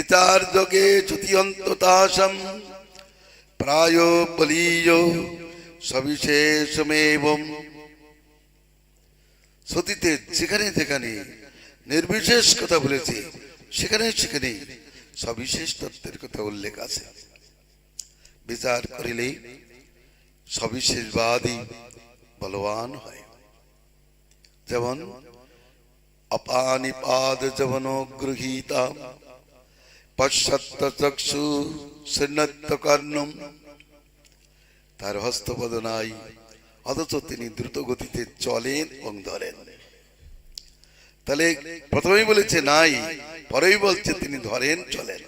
বিচার যোগে চ্যুতিয়ন্ততাসাম প্রায় বলীয় সবিশেষমেবম। সতীতে যেখানে যেখানে নির্বিশেষ কথা বলেছে সেখানে সেখানে সবিশেষ তত্ত্বের কথা উল্লেখ আছে। বিচার করিলে সবিশেষবাদী বলবান হয়। যেমন অপানিপাদ যবন গৃহীতা পশ্যত্ত চক্ষু শৃণ্বত্ত কর্ণম। তার হস্তপদ নাই, অথচ তিনি দ্রুত গতিতে চলেন এবং ধরেন। তাহলে প্রথমেই বলেছে নাই, পরেই বলছে তিনি ধরেন চলেন।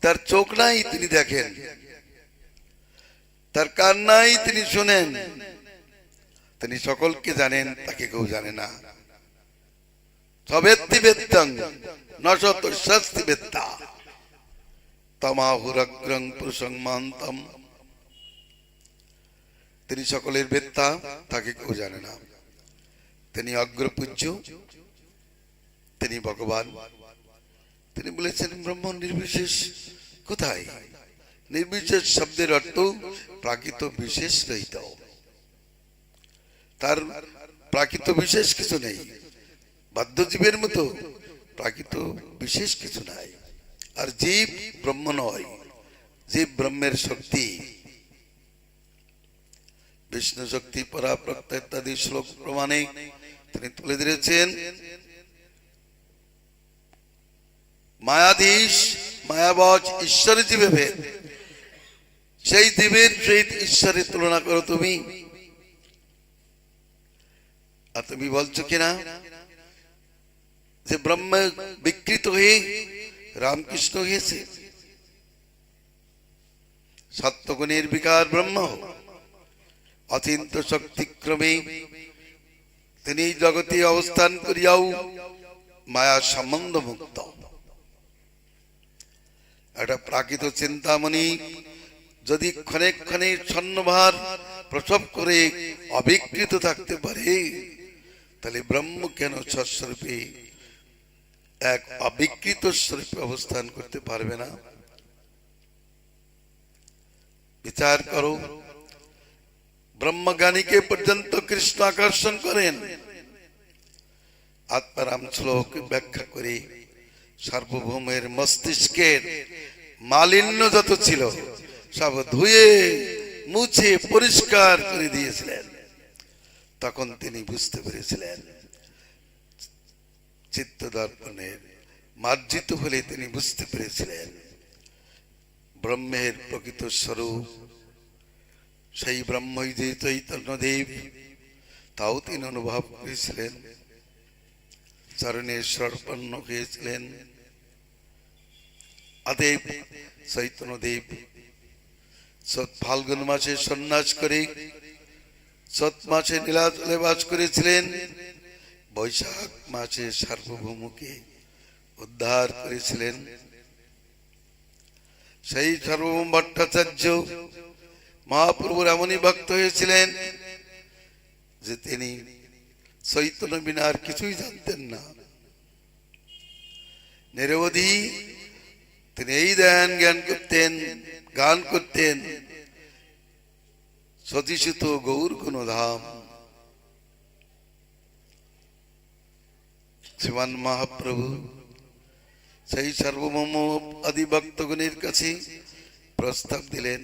তার চোখ নাই, তিনি দেখেন। তার কান নাই, তিনি শোনেন। তিনি সকলকে জানেন, তাকে কেউ জানে না। সবেত্তি বেত্তং নশত শাস্তি বেত্তা তমাহুরগ্রং পুরুষং মহান্তম। তিনি সকলের বেত্তা, তাকে কেউ জানে না। তিনি অগ্রপূজ্য, তিনি ভগবান। তিনি বলেছেন ব্রহ্ম নির্বিশেষ। কোথায়? নির্বিশেষ শব্দের অর্থ প্রাকৃত বিশেষ রহিত। তার প্রাকৃত বিশেষ কিছু নেই। বাধ্যজীবের মতো প্রাকৃত বিশেষ কিছু নাই। আর জীব ব্রহ্ম নয়, জীব ব্রহ্মের শক্তি। বিষ্ণু শক্তি পরাপ্রক্তা ইত্যাদি শ্লোক প্রমাণে তিনি তুলে ধরেছেন মায়াধীশ মায়াবজ ঈশ্বরের জীবে ভেদ। সেই জীবের সহিত ঈশ্বরের তুলনা করো তুমি। আর তুমি বলছো কিনা যে ব্রহ্ম বিকৃত হয়ে রামকৃষ্ণ হয়েছে। সত্যগুণের বিকার ব্রহ্ম অচিন্ত শক্তিক্রমে তিনি জগতে অবস্থান করিয়াও মায়া সম্বন্ধ মুক্ত। একটা প্রাকৃত চিন্তামণি যদি ক্ষণে ক্ষণে ছন্নভার প্রসব করে অবিকৃত থাকতে পারে, তাহলে ব্রহ্ম কেন সস্বরূপে এক অবিকৃত স্বরূপে অবস্থান করতে পারবে না? বিচার করো। ব্রহ্মজ্ঞানীকে পর্যন্ত কৃষ্ণ আকর্ষণ করেন। আত্মারাম শ্লোক ব্যাখ্যা করে সার্বভৌমের মস্তিষ্কের মালিন্য যত ছিল সব ধুয়ে মুছে পরিষ্কার করে দিয়েছিলেন। তখন তিনি বুঝতে পেরেছিলেন চিত্ত দর্পণের মার্জিত হলে তিনি বুঝতে পেরেছিলেন ব্রহ্মের প্রকৃত স্বরূপ। সেই ব্রহ্মই যে চৈতন্যদেব, তাও তিনি অনুভব করেছিলেন। চরণে সর্পন্ন হয়েছিলেন। অতএব চৈতন্যদেব ফাল্গুন মাসে সন্ন্যাস করে চৈত মাসে নীলাচলে বাস করেছিলেন। বৈশাখ মাসে সার্বভৌমকে উদ্ধার করেছিলেন। সেই সার্বভৌম ভট্টাচার্য মহাপ্রভুর এমনই ভক্ত হয়েছিলেন যে তিনি চৈতন্য বিনা আর কিছুই জানতেন না। নিরবধি তিনি এই ধ্যান জ্ঞান করতেন, গান করতেন। সতীসুত গৌর কোন ধাম। শ্রীমান মহাপ্রভু সেই সার্বভৌম আদি ভক্তগণের কাছে প্রস্তাব দিলেন,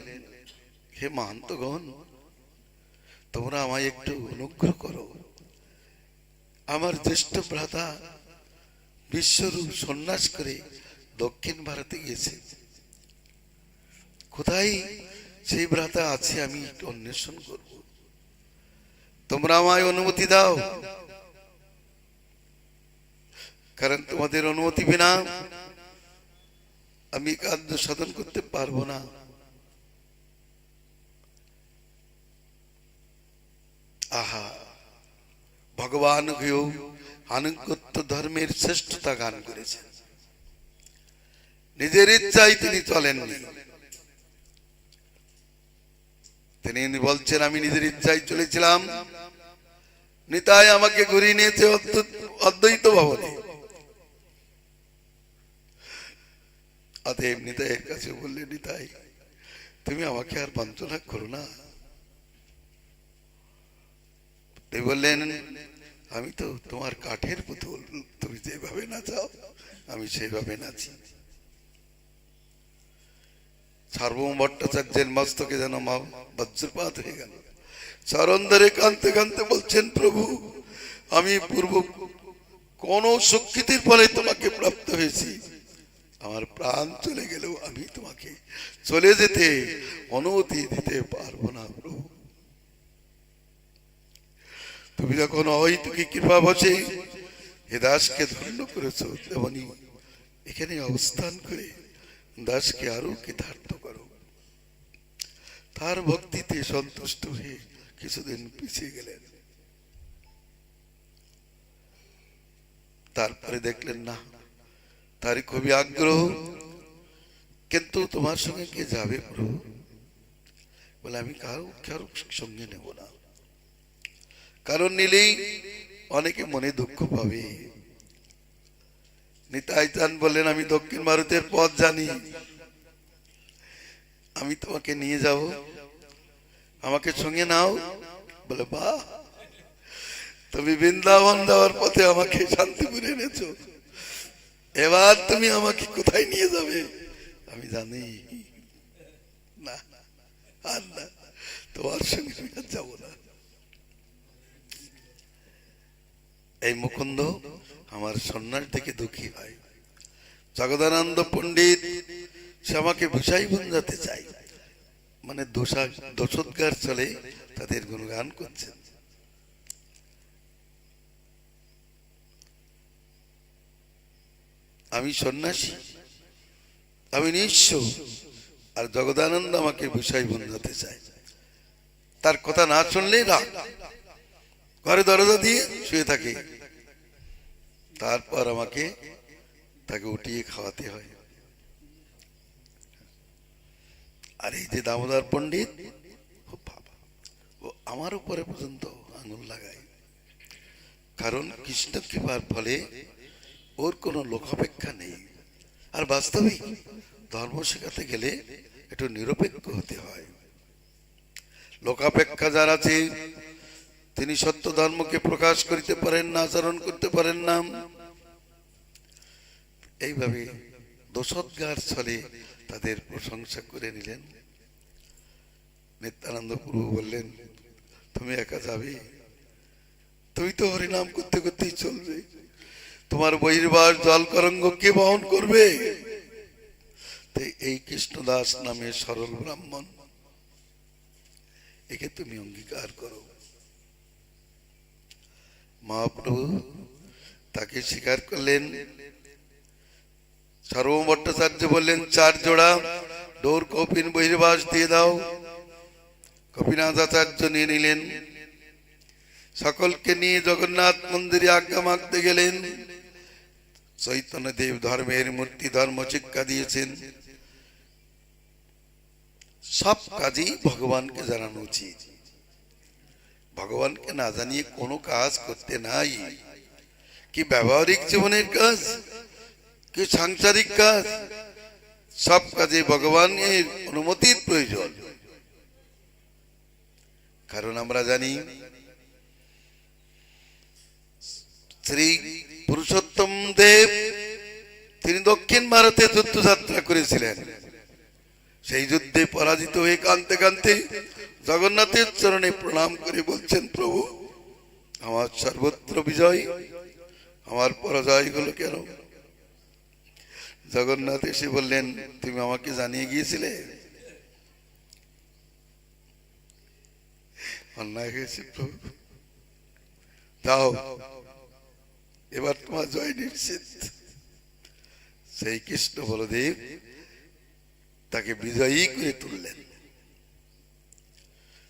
হে মহান্তগণ, তোমরা আমায় একটু অনুগ্রহ করো। আমার জ্যেষ্ঠ ভ্রাতা বিশ্বরূপ সন্ন্যাস করে দক্ষিণ ভারতে গেছে। কোথায় সেই ভ্রাতা আছে আমি একটু অন্বেষণ করব। তোমরা আমায় অনুমতি দাও, কারণ তোমাদের অনুমতি বিনা আমি কার্য সাধন করতে পারবো না। আহা, ভগবান হয়েও আনুগত্য ধর্মের শ্রেষ্ঠতা গান করেছেন। নিজের ইচ্ছায় তিনি চলেননি। তিনি বলছেন, আমি নিজের ইচ্ছায় চলেছিলাম, নিতাই আমাকে ঘুরিয়ে নিয়েছে অদ্বৈত ভবনে। অতএব নিতাইয়ের কাছে বললে, নিতাই তুমি আমাকে আর বঞ্চনা করো না। তিনি বললেন, আমি তো তোমার কাঠের পুতুল, তুমি যেভাবে নাচাও আমি সেইভাবে নাচি। সার্বভৌম ভট্টাচার্যের মস্তকে যেন বজ্রপাত হয়ে গেল। চরণ ধরে কাঁদতে কাঁদতে বলছেন, প্রভু আমি পূর্ব কোন সুকৃতির ফলে তোমাকে প্রাপ্ত হয়েছি, আমার প্রাণ চলে গেলেও আমি তোমাকে চলে যেতে অনুমতি দিতে পারবো না প্রভু। তুমি যখন অহৈতুকী কৃপা বসে এ দাসকে ধন্য করেছো, তেমনি এখানে অবস্থান করে দাসকে আরো কৃতার্থ করো। তার ভক্তিতে সন্তুষ্ট হয়ে কিছুদিন পিছিয়ে গেলেন। তারপরে দেখলেন না, তার খুবই আগ্রহ, কিন্তু তোমার সঙ্গে কে যাবে প্রভু? বলে, আমি কারো সঙ্গে নেব না, কারণ নিলেই অনেকে মনে দুঃখ পাবে। নিতাই চান বললেন, আমি দক্ষিণ ভারতের পথ জানি, আমি তোমাকে নিয়ে যাব, আমাকে সঙ্গে নাও। বলে, বাহ, তুমি বৃন্দাবন যাওয়ার পথে আমাকে শান্তিপুরে এনেছো, এবার তুমি আমাকে কোথায় নিয়ে যাবে? আমি জানি না, আর না, তোমার সঙ্গে আমি আর যাবো না। এই মুকুন্দ আমার সন্ন্যাস থেকে দুঃখী হয়। জগদানন্দ পণ্ডিত সে আমাকে বিষয় বুঝাতে চাই, মানে দোষোদ্গার চলে তাদের গুণগান করছেন। আমি সন্ন্যাসী, আমি নিঃস্ব, আর জগদানন্দ আমাকে বিষয় বুঝাতে চায়। তার কথা না শুনলেই রাগ, ঘরে দরজা দিয়ে শুয়ে থাকে, তারপর আমাকে তাকে উঠিয়ে খাওয়াতে হয়। আর এই যে দামোদর পণ্ডিত, ও আমার উপরে পর্যন্ত আঙুল লাগায়, কারণ কৃষ্ণ কৃপার ফলে ওর কোনো লোকাপেক্ষা নেই। আর বাস্তবিক ধর্ম শেখাতে গেলে একটু নিরপেক্ষ হতে হয়। লোকাপেক্ষা যার আছে তিনি সত্য ধর্মকে প্রকাশ করিতে পারেন না, আচরণ করতে পারেন না। এইভাবে দোষোদ্গার ছলে তাদের প্রশংসা করে নিলেন। নিত্যানন্দ প্রভু বললেন, তুমি একা যাবে? তুমি তো হরিনাম করতে করতেই চলবে, তোমার বহির্বাস জল করঙ্গ কে বহন করবে? এই কৃষ্ণদাস নামে সরল ব্রাহ্মণ, একে তুমি অঙ্গীকার করো। মহাপ্রভু তাকে স্বীকার করলেন। সার্বভৌম ভট্টাচার্য বললেন, 4 জোড়া ডোর কপিন বহির্বাস দিয়ে দাও। কপিনাথ আচার্য নিয়ে নিলেন। সকলকে নিয়ে জগন্নাথ মন্দিরে আজ্ঞা মাগতে গেলেন। চৈতন্যদেব ধর্মের মূর্তি ধর্ম শিক্ষা দিয়েছেন, সব কাজই ভগবানকে জানানো উচিত। ভগবানকে না জানিয়ে কোনো কাজ করতে নাই। কি ব্যবহারিক জীবনের কাজ, কি সাংসারিক কাজ, সব কাজে ভগবানের অনুমতির প্রয়োজন। কারণ আমরা জানি শ্রী পুরুষোত্তম দেব তিনি দক্ষিণ ভারতে যুদ্ধযাত্রা করেছিলেন। সেই যুদ্ধে পরাজিত হয়ে কাঁদতে কাঁদতে জগন্নাথের চরণে প্রণাম করে বলছেন, প্রভু আমার সর্বত্র বিজয়, আমার পরাজয় হলো কেন? জগন্নাথ এসে বললেন, তুমি আমাকে জানিয়ে গিয়েছিলে অন্যায় হয়েছে প্রভু, যাও এবার তোমার জয় নিশ্চিত। সেই কৃষ্ণ বলদেব তাকে বিজয়ী করে তুললেন।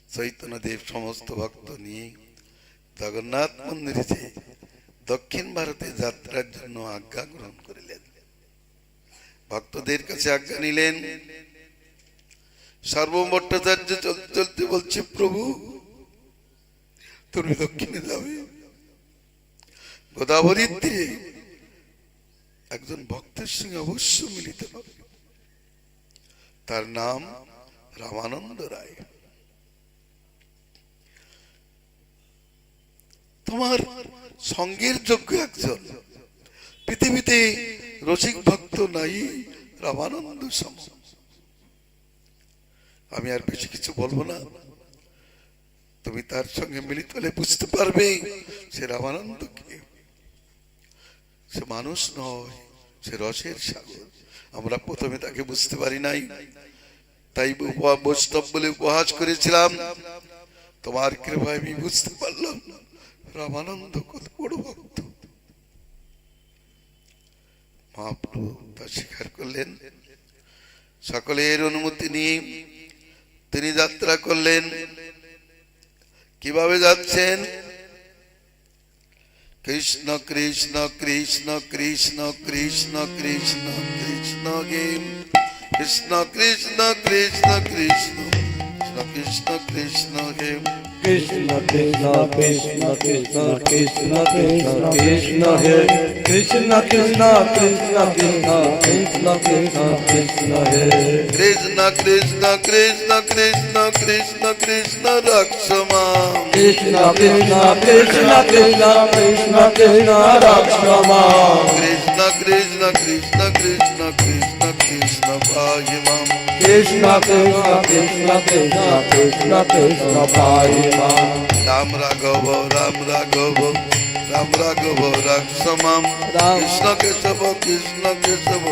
চৈতন্যদেব সমস্ত ভক্ত নিয়ে জগন্নাথ মন্দিরে যে দক্ষিণ ভারতে যাত্রার জন্য আজ্ঞা গ্রহণ করিলেন। ভক্তদের কাছে আজ্ঞা নিলেন। সার্বভৌম ভট্টাচার্য চলতে চলতে বলছে, প্রভু তুমি দক্ষিণে যাবে, গোদাবরীর তীরে একজন ভক্তের সঙ্গে অবশ্য মিলিত হবে, তার নাম রামানন্দ রায়। তোমার সঙ্গের যোগ্য একজন পৃথিবীতে রসিক ভক্ত নাই রামানন্দ সম। আমি আর বেশি কিছু বলবো না, তুমি তার সঙ্গে মিলিত হলে বুঝতে পারবে সে রামানন্দ কে। সে মানুষ নয়, সে রসের সাগর। আমরা প্রথমে তাকে বুঝতে পারি নাই, তাই বৈষ্ণব বলে উপহাস করেছিলাম। তোমার কৃপায় আমি বুঝতে পারলাম রামানন্দ কত বড় ভক্ত। মহাপ্রভু তা স্বীকার করলেন। সকলের অনুমতি নিয়ে তিনি যাত্রা করলেন। কিভাবে যাচ্ছেন? কৃষ্ণ কৃষ্ণ কৃষ্ণ কৃষ্ণ কৃষ্ণ কৃষ্ণ কৃষ্ণ গে, কৃষ্ণ কৃষ্ণ কৃষ্ণ কৃষ্ণ কৃষ্ণ কৃষ্ণ গে, কৃষ্ণ কৃষ্ণ কৃষ্ণ কৃষ্ণ কৃষ্ণ কৃষ্ণ কৃষ্ণ হে, কৃষ্ণ কৃষ্ণ কৃষ্ণ কৃষ্ণ কৃষ্ণ কৃষ্ণ কৃষ্ণ হে, কৃষ্ণ কৃষ্ণ কৃষ্ণ কৃষ্ণ কৃষ্ণ কৃষ্ণ রক্ষ মাম, কৃষ্ণ কৃষ্ণ কৃষ্ণ কৃষ্ণ কৃষ্ণ কৃষ্ণ রক্ষ মাম, কৃষ্ণ কৃষ্ণ কৃষ্ণ কৃষ্ণ কৃষ্ণ কৃষ্ণ পাহি মাম, কৃষ্ণ কৃষ্ণ কৃষ্ণ কৃষ্ণ কৃষ্ণ কৃষ্ণ পাহি মাম, রাম রাঘব রাম রাঘব রাম রাঘব রক্ষ মাম, কৃষ্ণ কেশব কৃষ্ণ কেশব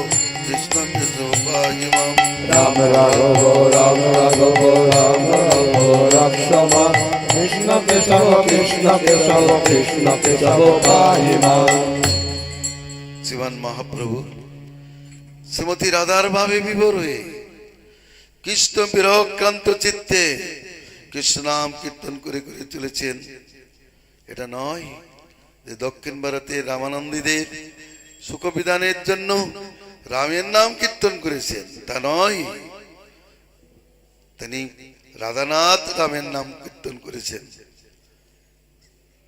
কৃষ্ণ কেশব পাহি মাম, রাম রাঘব রাম রাঘব রাম রাঘব রক্ষ মাম, কৃষ্ণ কেশব কৃষ্ণ কেশব কৃষ্ণ কেশব পাহি মাম। শ্রীমান মহাপ্রভু শ্রীমতী রাধার ভাবে বিভোর হয়ে কৃষ্ণ বিরহক্রান্ত চিত্তে কৃষ্ণ নাম কীর্তন করে করে চলেছেন। এটা নয় যে দক্ষিণ ভারতে রামানন্দীদের সুখ বিধানের জন্য রামের নাম কীর্তন করেছেন, তা নয়। তিনি রাধানাথ রামের নাম কীর্তন করেছেন।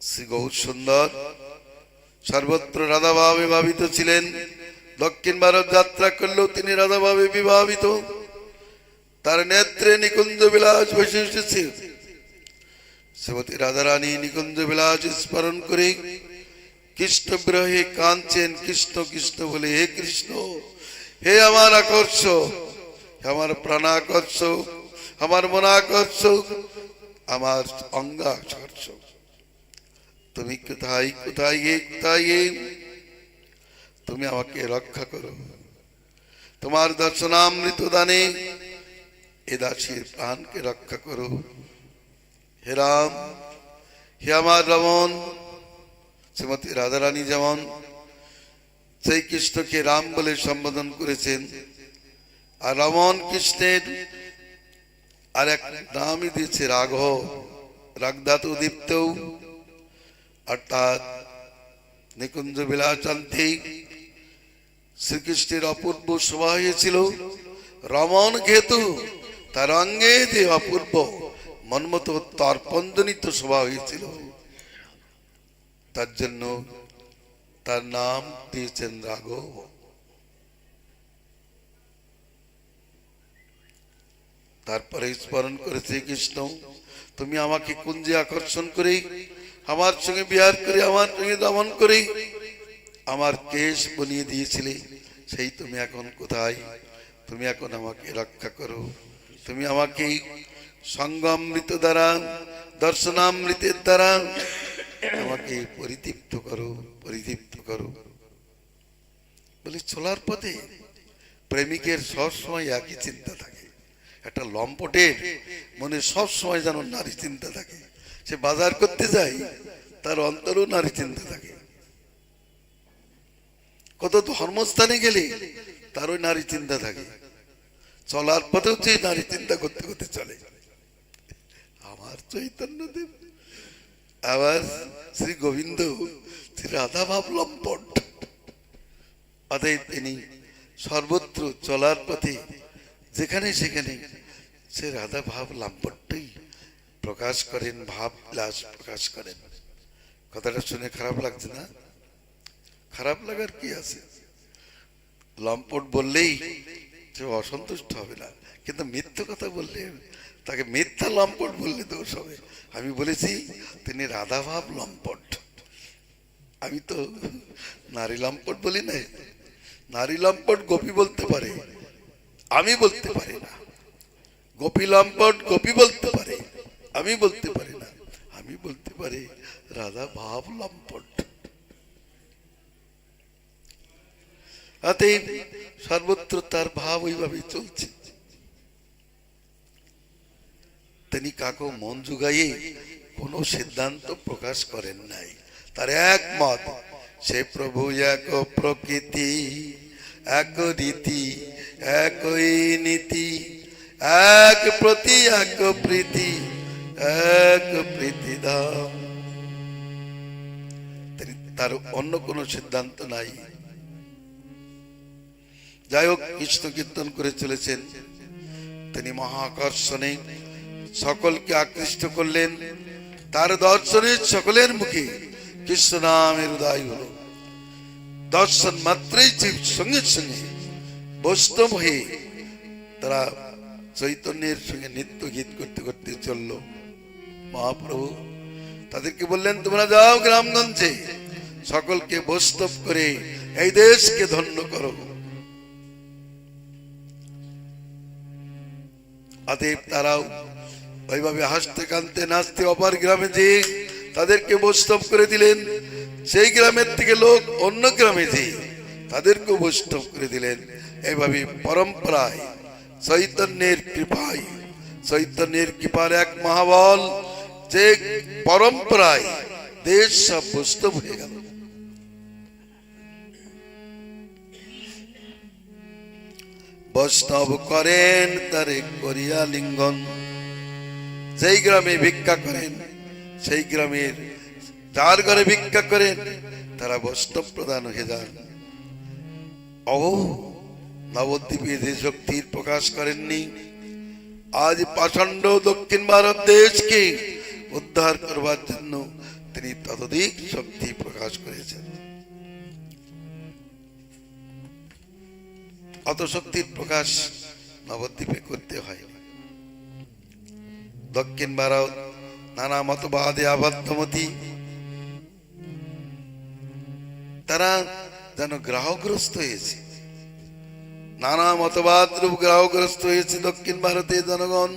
শ্রী গৌর সুন্দর সর্বত্র রাধা ভাবে ভাবিত ছিলেন। দক্ষিণ ভারত যাত্রা করলেও তিনি রাধা ভাবে বিভাবিত। তার নেত্রে নিকুঞ্জ বিলাস বসে এসেছে। শ্রীমতী রাধারানী নিকুঞ্জ বিলাস স্মরণ করে কৃষ্ণ বিরহে কাঁদছেন। কৃষ্ণ কৃষ্ণ বলে, হে কৃষ্ণ, হে আমার আকর্ষ, আমার প্রাণাকর্ষ, আমার মনাকর্ষ, আমার অঙ্গাকর্ষ, তুমি কোথায় কোথায় গে কোথায় গে, তুমি আমাকে রক্ষা করো। তোমার দর্শনামৃত দানে এ দাসীর প্রাণকে রক্ষা করো। হে রাম, হে আমার রমন। শ্রীমতী রাধারানী যেমন সেই কৃষ্ণকে রাম বলে সম্বোধন করেছেন, আর রমন কৃষ্ণের আর এক নামই দিয়েছে রাঘব, রাগধাতু দীপ্ত, অর্থাৎ নিকুঞ্জ বিলাসান্তে শ্রীকৃষ্ণের অপূর্ব শোভা হয়েছিল। রমন ঘেতু তার অঙ্গে যে অপূর্ব মনমতো তর্পণজনিত শোভা হয়েছিল, তার জন্য তার নাম দিয়েছেন রাঘব। তারপরে স্মরণ করেছে কৃষ্ণ, তুমি আমাকে কুঞ্জে আকর্ষণ করে আমার সঙ্গে বিহার করে আমার সঙ্গে দমন করে আমার কেশ বনিয়ে দিয়েছিলে, সেই তুমি এখন কোথায়? তুমি এখন আমাকে রক্ষা করো। তুমি আমাকে সঙ্গামৃত দ্বারা, দর্শনামৃতের দ্বারা আমাকে পরিতৃপ্ত করো, পরিতৃপ্ত করো। বলে চলার পথে প্রেমিকের সবসময় একই চিন্তা থাকে। একটা লম্পটের মনে সবসময় যেন নারী চিন্তা থাকে। সে বাজার করতে যায়, তার অন্তরও নারী চিন্তা থাকে। কত ধর্মস্থানে গেলে তারও নারী চিন্তা থাকে। চলার পথেও যে নারী চিন্তা করতে করতে চলে। আমার চৈতন্যদেব, আবার শ্রী গোবিন্দ, শ্রী রাধা ভাব লম্পট। অতএব তিনি সর্বত্র চলার পথে যেখানে সেখানে সে রাধা ভাব লম্পটই প্রকাশ করেন, ভাব বিলাস প্রকাশ করেন। কথাটা শুনে খারাপ লাগছে না? খারাপ লাগার কি আছে? লম্পট বললেই সে অসন্তুষ্ট হবে না, কিন্তু মিথ্যে কথা বললে, তাকে মিথ্যা লম্পট বললে দোষ হবে। আমি বলেছি তিনি রাধাভাব লম্পট, আমি তো নারী লম্পট বলি না। নারী লম্পট গোপী বলতে পারে, আমি বলতে পারি না। গোপী লম্পট গোপী বলতে পারে, আমি বলতে পারি না। আমি বলতে পারি রাধা ভাব লম্পট। অতএব সর্বত্র তার ভাব ওইভাবে চলছে। তিনি কাকু মন জুগাইয়ে কোনো সিদ্ধান্ত প্রকাশ করেন নাই। তার একমত, সে প্রভু এক প্রকৃতি, এক রীতি, একই নীতি, এক প্রতি এক প্রীতি, এক প্রীতি ধাম। তার অন্য কোনো সিদ্ধান্ত নাই। যাই হোক, কৃষ্ণ কীর্তন করে চলেছেন। তিনি মহাকর্ষণে সকলকে আকৃষ্ট করলেন। তার দর্শনে সকলের মুখে কৃষ্ণ নামের উদয় হলো। দর্শন মাত্রই জীব সঙ্গে সঙ্গে বৈষ্ণব হয়ে তারা চৈতন্যের সঙ্গে নৃত্য গীত করতে করতে চলল। মহাপ্রভু তাদেরকে বললেন, তোমরা যাও গ্রামগঞ্জে, সকলকে বৈষ্ণব করে এই দেশকে ধন্য করো। অতএব তারাও ওইভাবে হাসতে কানতে নাচতে অপার গ্রামে যেয়ে তাদেরকে বৈষ্ণব করে দিলেন। সেই গ্রামের থেকে লোক অন্য গ্রামে যেয়ে তাদেরকে বৈষ্ণব করে দিলেন। এইভাবে পরম্পরায় চৈতন্যের কৃপায়, চৈতন্যের কৃপার এক মহাবল, যে পরম্পরায় দেশ সব বৈষ্ণব হয়ে গেল। বৈষ্ণব করেন তারে করিয়া লিঙ্গন। যেই গ্রামে ভিক্ষা করেন, সেই গ্রামের যার ঘরে ভিক্ষা করেন তারা বৈষ্ণব প্রদান হয়ে যান। ও নবদ্বীপে যে শক্তির প্রকাশ করেননি, আজ পাষণ্ড দক্ষিণ ভারত দেশকে উদ্ধার করবার জন্য তিনি ততোধিক শক্তি প্রকাশ করেছেন। অত শক্তির প্রকাশ নবদ্বীপে করতে হয়। দক্ষিণ ভারত নানা মতবাদে আবদ্ধমতি, তারা যেন গ্রাহগ্রস্ত হয়েছে, নানা মতবাদ রূপ গ্রাহগ্রস্ত হয়েছে দক্ষিণ ভারতের জনগণ।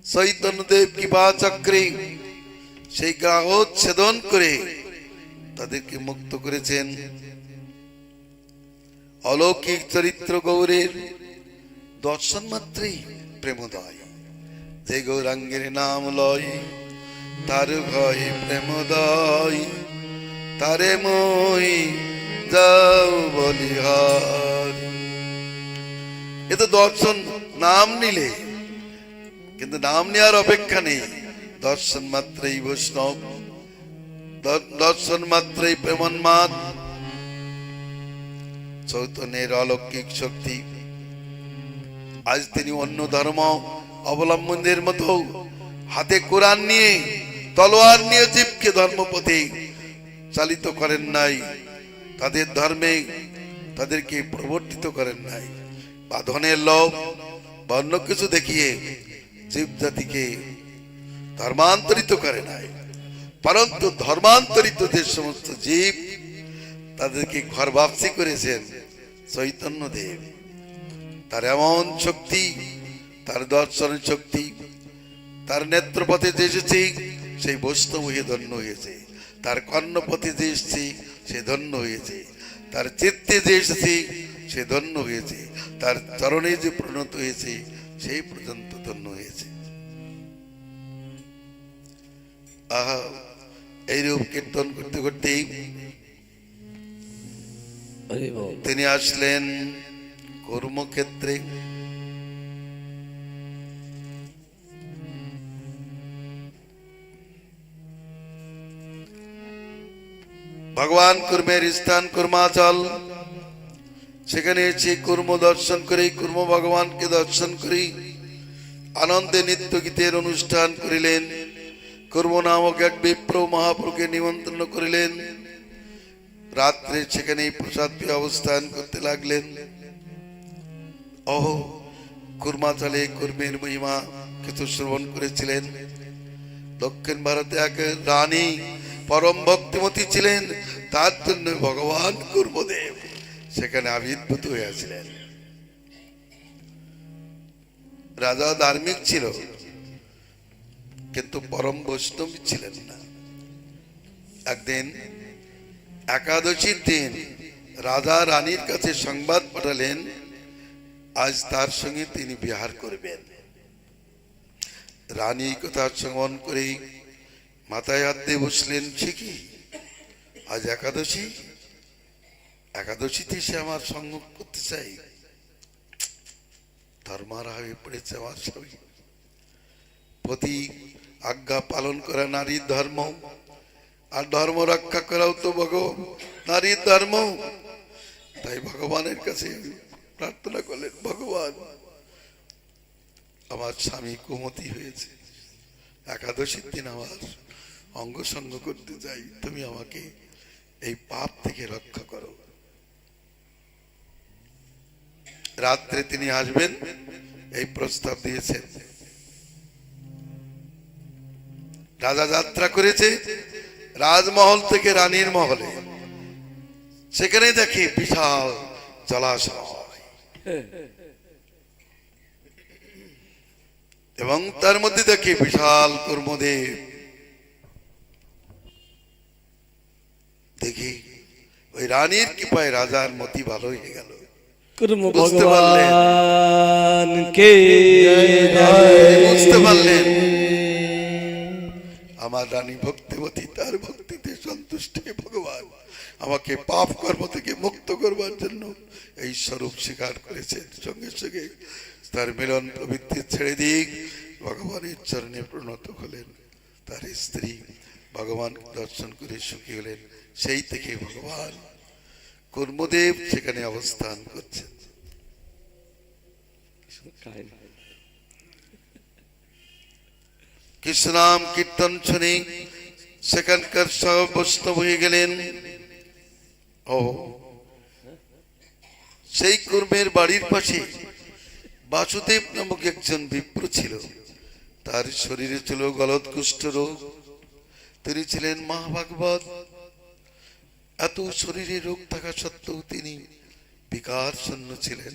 চৈতন্যদেব কৃপা চক্রে সেই গ্রাহচ্ছেদন করে তাদেরকে মুক্ত করেছেন। অলৌকিক চরিত্র গৌরের দর্শন মাত্রই প্রেমোদয়। যে গৌরাঙ্গের নাম লয় তার ভয় প্রেমোদয়, তারে মই যাও বলিহার। এ তো দর্শন নাম নিলে, কিন্তু নাম নেওয়ার অপেক্ষা নেই। দর্শন মাত্রই বৈষ্ণব, দর্শন মাত্রই প্রেমন্মাদ। চৈতন্যের অলৌকিক শক্তি। আজ তিনি অন্য ধর্ম অবলম্বনদের মতো হাতে কোরআন নিয়ে, তলোয়ার নিয়ে জীবকে ধর্মপথে চালিত করেন নাই। তাদের ধর্মে তাদেরকে প্রবর্তিত করেন নাই, বা ধনের লোভ বা অন্য কিছু দেখিয়ে জীব জাতিকে ধর্মান্তরিত করে নাই। পরন্তু ধর্মান্তরিত যে সমস্ত জীব, তাদেরকে ঘর বাপসি করেছেন চৈতন্য দেব। তার এমন শক্তি, তার দর্শনের শক্তি, তার নেত্রপথে যে এসেছে সেই বৈষ্ণব হয়ে ধন্য হয়েছে। তার কর্ণপথে যে এসেছে সে ধন্য হয়েছে। তার চিত্তে যে এসেছে সে ধন্য হয়েছে। তার চরণে যে পরিণত হয়েছে সেই পর্যন্ত ধন্য হয়েছে। আহা, এইরূপ কীর্তন করতে করতেই তিনি আসলেন কর্মক্ষেত্রে। ভগবান কুর্মের স্থান কুর্মাচল, সেখানে এসে কুর্ম দর্শন করে, কুর্ম ভগবানকে দর্শন করে আনন্দে নিত্য গীতের অনুষ্ঠান করিলেন। কুর্ম নামক এক বিপ্র মহাপ্রভুকে নিমন্ত্রণ করিলেন। রাত্রে সেখানে প্রসাদ পেয়ে অবস্থান করতে লাগলেন। অহ কুর্মাচালে কুর্মের মহিমা কিছু শ্রবণ করেছিলেন। দক্ষিণ ভারতে এক রানী পরম ভক্তিমতী ছিলেন, তার জন্য ভগবান কুর্মদেব সেখানে আবির্ভূত হয়েছিলেন। রাজা ধার্মিক ছিল, কিন্তু পরম বৈষ্ণবী ছিলেন না। একদিন একাদশীর দিন রাজা রানীর কাছে সংবাদ পাঠালেন, আজ তার সঙ্গে তিনি বিহার করবেন। রানী কথা শ্রবণ করে মাথায় হাত দিয়ে বসলেন, সে কি আজ একাদশী, একাদশীতে সে আমার সঙ্গ করতে চাই? ধর্মারা হয়ে পড়েছে আমার স্বামী। প্রতি আজ্ঞা পালন করা নারীর ধর্ম, আর ধর্ম রক্ষা করাও তো নারীর ধর্ম। তাই ভগবানের কাছে প্রার্থনা করলেন, ভগবান আমার স্বামী কুমতি হয়েছে, একাদশীর দিন আমার অঙ্গ সঙ্গ করতে চাই, তুমি আমাকে এই পাপ থেকে রক্ষা করো। রাত্রে তিনি আসবেন এই প্রস্তাব দিয়েছেন। রাজা যাত্রা করেছে রাজমহল থেকে রানীর মহলে। সেখানে দেখে বিশাল জলাশয় এবং তার মধ্যে দেখে বিশাল কর্মদেব। দেখি ওই রানীর কৃপায় রাজার মতি ভালো হয়ে গেল। কুর্ম বুঝতে পারলেন, ভগবান কে বুঝতে পারলেন আমার রানী ভক্তিমতী, তার ভক্তিতে সন্তুষ্ট হয়ে ভগবান আমাকে পাপ কর্ম থেকে মুক্ত করবার জন্য এই স্বরূপ স্বীকার করেছেন। সঙ্গে সঙ্গে তার মিলন প্রবৃত্তি ছেড়ে দিয়ে ভগবানের চরণে প্রণত হলেন। তার স্ত্রী ভগবান দর্শন করে সুখী হলেন। সেই থেকে ভগবান কর্মদেব সেখানে অবস্থান করছেন। কৃষ্ণ নাম কীর্তন শুনে সেখানকার সব বৈষ্ণব হয়ে গেলেন। ও সেই কর্মের বাড়ির পাশে বাসুদেব নামক একজন বিপ্র ছিল। তার শরীরে ছিল গলদ কুষ্ঠ রোগ। তিনি ছিলেন মহাভাগবত। এত শরীরে রোগ থাকা সত্ত্বেও তিনি বিকার শূন্য ছিলেন।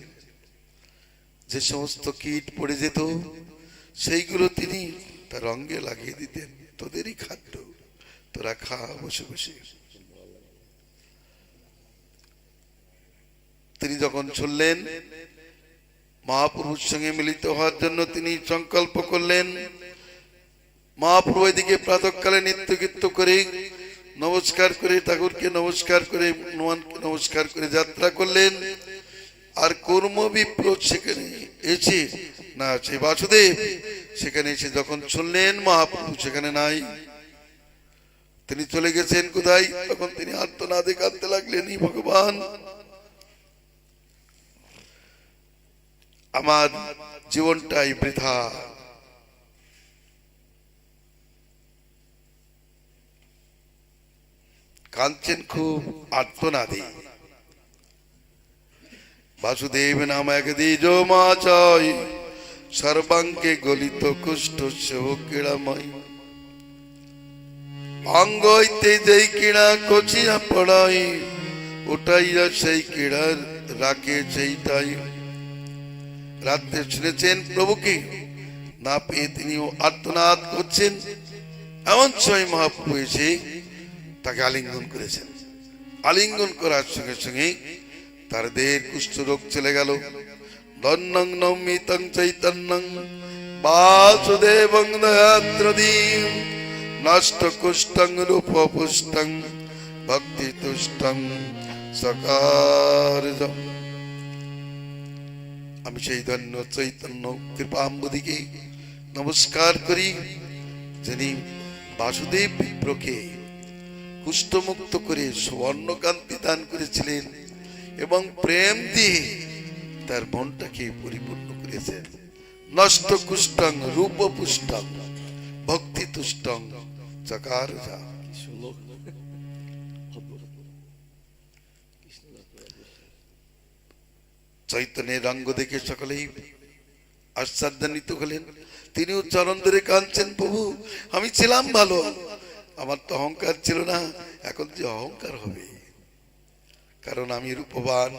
যে সমস্ত কীট পড়ে যেত সেইগুলো তিনি তার অঙ্গে লাগিয়ে দিতেন, তোদেরই খাদ্য, তোরা খা বসে বসে। তিনি যখন শুনলেন মহাপুরুষ সঙ্গে মিলিত হওয়ার জন্য তিনি সংকল্প করলেন। মহাপ্রভু এদিকে প্রাতঃকালে নিত্য গীত করে নমস্কার করে, ঠাকুরকে নমস্কার করে, হনুমানকে নমস্কার করে যাত্রা করলেন। আর কর্ম বিপ্র সেখানে এসে না, সে বাসুদেব সেখানে এসে যখন শুনলেন মহাপ্রভু সেখানে নাই, তিনি চলে গেছেন কোথায়, তখন তিনি আর্তনাদে কাঁদতে লাগলেন, ভগবান আমার জীবনটাই বৃথা। কাঁদছেন খুব আর্তনাদে। বাসুদেব নাম এক দ্বিজ মাচাই, সর্বাঙ্গে গলিত কুষ্ঠ সেও ক্রীড়াময়। অঙ্গ হইতে যেই ক্রীড়া কচিয়া পড়াই, উঠাইয়া সেই ক্রীড়ার রাখে সেইটাই। রাত্রে শুনেছেন প্রভুকে না পেয়ে তিনি আর্তনাদ করছেন। এমন সময় মহাপ্রভু এসে তাকে আলিঙ্গন করেছেন। আলিঙ্গন করার সঙ্গে সঙ্গে তার দেহের কুষ্ঠ রোগ চলে গেল। ধন্যং নমিতং চৈতন্যং বাসুদেবং দয়াদ্রদীম, নষ্ট কুষ্ঠং রূপপুষ্টং ভক্তি তুষ্টং সকার্যম। আমি সেই ধন্য চৈতন্য কৃপাম্বুদিকে নমস্কার করি, যিনি বাসুদেব বিপ্রকে কুষ্ঠমুক্ত করে সুবর্ণকান্তি দান করেছিলেন এবং প্রেম দিয়ে তার মনটাকে পরিপূর্ণ করেছেন। নষ্ট কুষ্ঠং রূপপুষ্টং ভক্তি তুষ্টং চকারজা। চৈতন্যের রঙ্গ দেখে সকলেই আশ্চর্যান্বিত হলেন। তিনিও চরণ ধরে কাঁদছেন, প্রভু আমি ছিলাম ভালো, আমার তো অহংকার ছিল না, এখন যে অহংকার হবে, কারণ আমি রূপবান,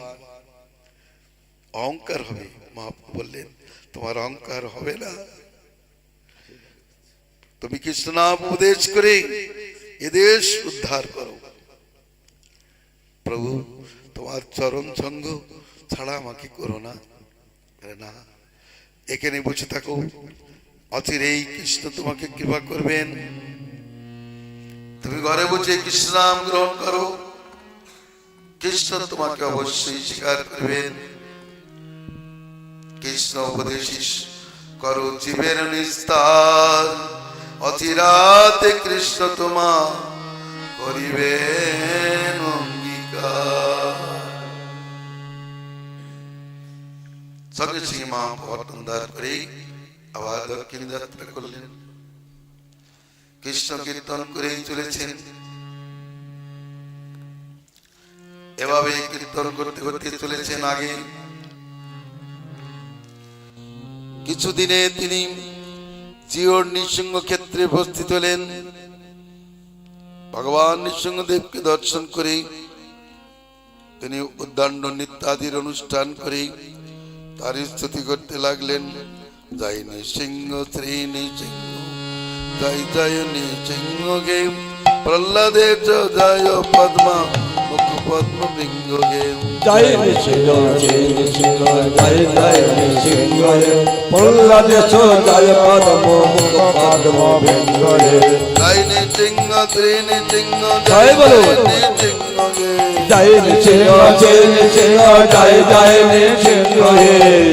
অহংকার হবে। মহাপ্রভু বললেন তোমার অহংকার হবে না, তুমি কৃষ্ণ নাম উপদেশ করে এদেশ উদ্ধার করো। প্রভু তোমার চরণ সঙ্গ ছাড়া আমাকে করো না। না, এখানে বসে থাকো, অচিরেই কৃষ্ণ তোমাকে কৃপা করবেন। তুমি ঘরে বসে কৃষ্ণ নাম গ্রহণ করো, কৃষ্ণ তোমাকে অবশ্যই স্বীকার করবেন। কৃষ্ণ উপদেশ করো জীবের নিস্তার, অচিরাতে কৃষ্ণ তোমা করিবেন অঙ্গীকার। সঙ্গে সঙ্গে মা পটনদার করে আবার দক্ষিণ যাত্রা করলেন। কৃষ্ণ কীর্তন করেই চলেছেন। এভাবে কীর্তন করতে করতে চলেছেন। আগে কিছুদিনে তিনি জিওর নৃসিংহ ক্ষেত্রে উপস্থিত হলেন। ভগবান নৃসিংহদেবকে দর্শন করে তিনি উদ্দণ্ড নৃত্যাদির অনুষ্ঠান করে তার স্তুতি করতে লাগলেন। জয় নৃসিংহ শ্রী নৃসিংহ, জয় জয় নৃসিংহ গে প্রহ্লাদে জয় পদ্মা মুখ পদ্ম বৃঙ্গ গে। জয় নৃসিংহ জয় নৃসিংহ জয় জয় নৃসিংহ প্রহ্লাদে জয় পদ্ম মুখ পদ্ম বৃঙ্গ গে। জয় নৃসিংহ শ্রী নৃসিংহ জয় বলো নৃসিংহ গে। জয় নৃসিংহ জয় নৃসিংহ জয় জয় নৃসিংহ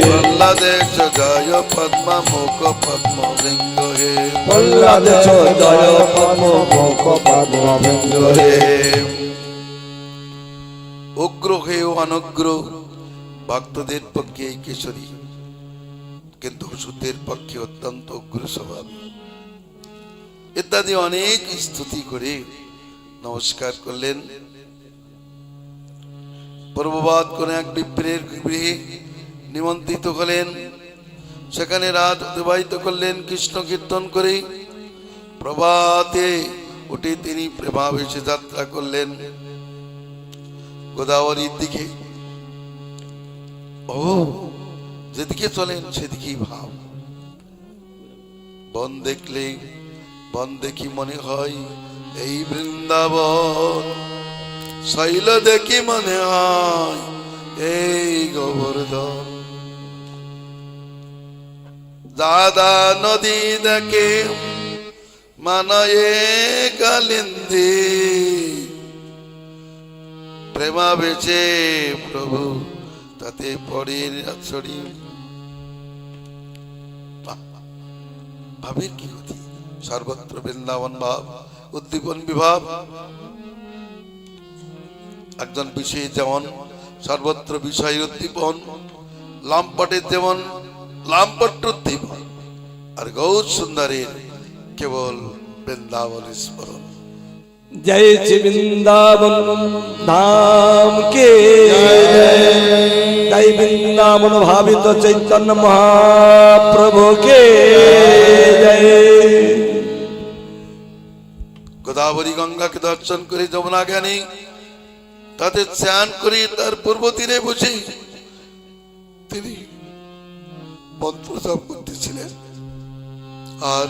প্রহ্লাদে জয় পদ্মা মুখ পদ্ম বৃঙ্গ গে। প্রহ্লাদে জয় পদ্ম মুখ পদ্ম বৃঙ্গ গে। উগ্র হয়েও অনুগ্র, ভক্তদের পক্ষে এই কিশোরী, কিন্তু অসুরদের পক্ষে অত্যন্ত উগ্র স্বভাব ইত্যাদি অনেক স্তুতি করে নমস্কার করলেন। পূর্ববাদ কোন এক বিপ্রের গৃহে নিমন্ত্রিত হলেন। সেখানে রাত অতিবাহিত করলেন কৃষ্ণ কীর্তন করে। প্রভাতে উঠে তিনি প্রেমাবেশে যাত্রা করলেন গোদাবরীর দিকে। ও যেদিকে চলেন সেদিকেই ভাব। বন দেখলে, বন দেখি মনে হয় এই বৃন্দাবন, শৈল দেখি মনে হয় এই গোবর্ধন। দাদা নদী দেখে মানায়ে কালিন্দী, প্রেমা বেচে প্রভু তাতে পড়ে ছড়ি। ভাবের কি গতি, সর্বত্র বৃন্দাবন ভাব, উদ্দীপন বিভাব। একজন বিষয়ে যেমন সর্বত্র বিষয় উদ্দীপন, লাম্পটের যেমন লাম্পট উদ্দীপন, আর গৌর সুন্দরের কেবল বৃন্দাবন স্মরণ। जय श्री वृंदावन धाम के जय वृंदावन भावित चैतन्य महाप्रभु के जय। গোদাবরী গঙ্গাকে দর্শন করে যমুনা জ্ঞানী তাতে স্নান করে তার পূর্ব তীরে বসে তিনি মন্ত্র জপ করতেছিলেন আর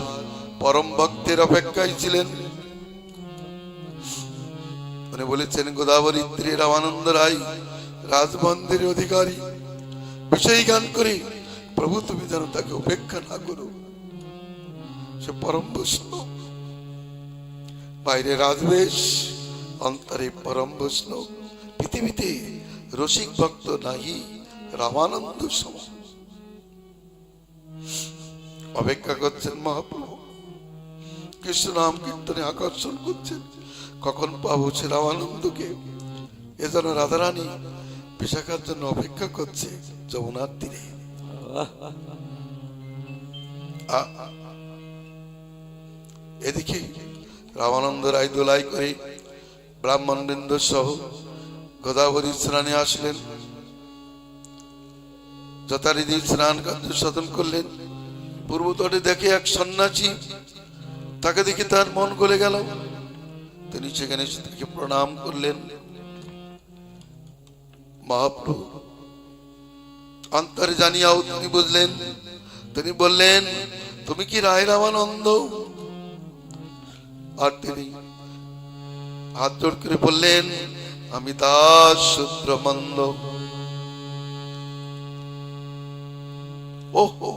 পরম ভক্তের অপেক্ষায় ছিলেন। উনি বলেছেন, গোদাবরী তীরে রামানন্দ রায় রাজমন্দিরের অধিকারী, বিষয় গান করে প্রভু তুমি যেন তাকে উপেক্ষা না করো। সে পরম বৈষ্ণব, বাইরে রাজবেশ, অন্তরে পরম বৈষ্ণব। পৃথিবীতে রসিক ভক্ত নাহি রামানন্দ সম। অপেক্ষা করছেন মহাপ্রভু, কৃষ্ণ নাম কীর্তনে আকর্ষণ করছেন, কখন পাবো সে রামানন্দকে। এজন্য রাধারানী বিশাখার জন্য অপেক্ষা করছে যমুনার তীরে। এদিকে রামানন্দ রায় দোলাই করে ব্রাহ্মণবৃন্দ সহ গোদাবরী স্নানে আসলেন। যথারীতি স্নান কার্য সাধন করলেন। পূর্বতটে দেখে এক সন্ন্যাসী, তাকে দেখে তার মন গলে গেল। তিনি সেখানে এসে তাকে প্রণাম করলেন। মহাপ্রভু অন্তরে জানিয়াও তিনি বুঝলেন। তিনি বললেন, তুমি কি রায় রামানন্দ? আর তিনি হাত জোড় করে বললেন, আমি দাস শূদ্রমন্দ। ওহো,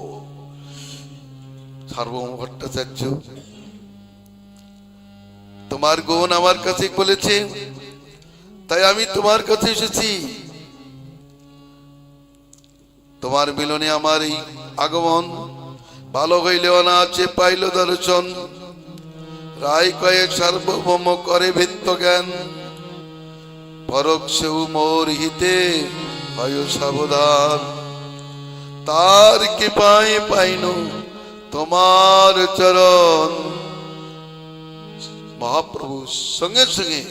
সার্বভৌম ভট্টাচার্য, তোমার গুণ আমার কাছে বলেছে, তাই আমি তোমার কাছে এসেছি। তোমার মিলনে আমার এই আগমন, ভালো হইলেও না আছে পাইল দর্শন। রায় কয়েক সার্বভৌম করে ভিত্ত জ্ঞান, পরোক্ষেও মোর হিতে হয় সাবধান। তার কৃপায় পাইন তোমার চরণ। মহাপ্রভু সঙ্গে সঙ্গে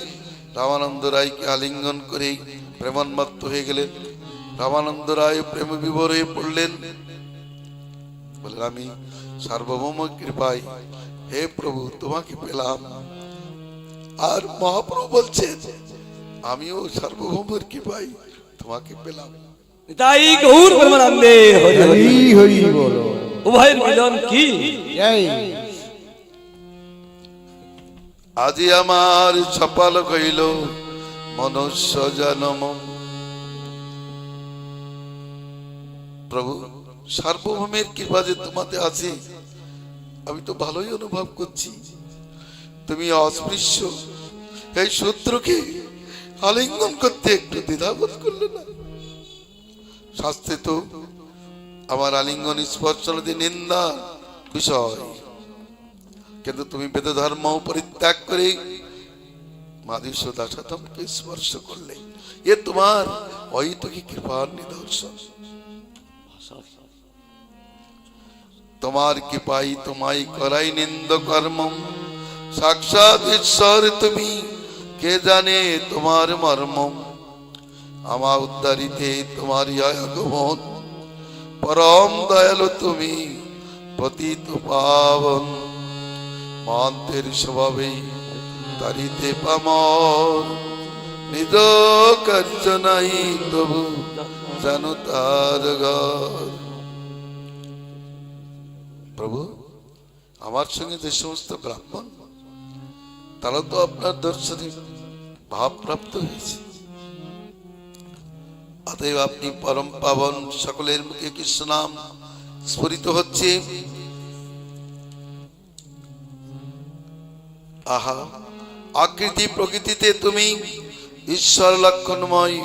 রামানন্দ রায়কে আলিঙ্গন করে প্রেমান্মত্ত হয়ে গেলেন। রামানন্দ রায় প্রেম বিভোর হয়ে পড়লেন। বললেন, আমি সার্বভৌম কৃপায় হে প্রভু তোমাকে পেলাম। আর মহাপ্রভু বলছেন, আমিও সার্বভৌমের কৃপায় তোমাকে পেলাম। তাই গৌর প্রেমানন্দে হরি হরি হরি বলো। উভয়ের মিলন কি? জয়। আজি আমার সফল হইল মনুষ্য জন্ম। প্রভু, সার্বভৌমের কৃপা যে তোমাতে আছে আমি তো ভালোই অনুভব করছি। তুমি অস্পৃশ্য এই শূদ্রকে আলিঙ্গন করতে একটু দ্বিধাবোধ করলে না। শাস্ত্রে তো আমার আলিঙ্গন স্পর্শনাদি নিন্দা বিষয়, কিন্তু তুমি বেদ ধর্ম পরিত্যাগ করে মাধুষ্য দাসাতমকে স্পর্শ করলে। এ তোমার অহিতকী কৃপার নিদর্শন। তোমার কৃপাই তোমায় করাই নিন্দ কর্ম। সাক্ষাৎ ঈশ্বর তুমি, কে জানে তোমার মর্ম। আমার উদ্ধারিতে তোমার আগমন, পরম দয়ালু তুমি পতিত পাবন। মন্ত্রের স্বভাবে তারিতে পামর, নিজ কার্য নাই তবু জানো তার ঘর। প্রভু, আমার সঙ্গে যে সমস্ত ব্রাহ্মণ, তারা তো আপনার দর্শনে ভাবপ্রাপ্ত হয়েছে। অতএব আপনি পরম পাবন, সকলের মুখে কৃষ্ণ নাম স্ফুরিত হচ্ছে। আহা, আকৃতি প্রকৃতিতে তুমি ঈশ্বর লক্ষণময়।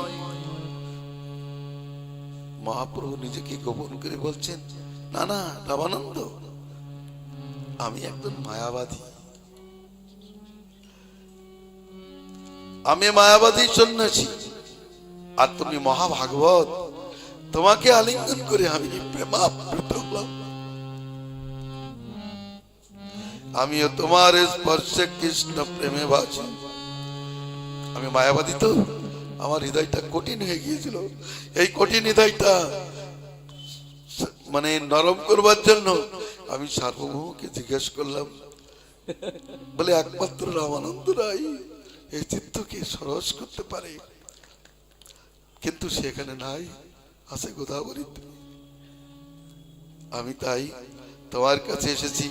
মহাপ্রভু নিজেকে গোপন করে বলছেন, না না রামানন্দ, আমি একজন মায়াবাদী। আমি মায়াবাদী সন্ন্যাসী, আর তুমি মহাভাগবত। তোমাকে আলিঙ্গন করে আমি প্রেমাপ্লুত হলাম। আমিও তোমার স্পর্শে কৃষ্ণ প্রেমে বাঁচি। আমি মায়াবাদী তো, আমার হৃদয়টা কঠিন হয়ে গিয়েছিল। এই কঠিন হৃদয়টা মানে নরম করবার জন্য আমি সার্বভৌমকে জিজ্ঞেস করলাম। বলে, একমাত্র রামানন্দ রায় এই চিত্তকে সরস করতে পারে, কিন্তু সেখানে নাই, আছে গোদাবরীতে। আমি তাই তোমার কাছে এসেছি।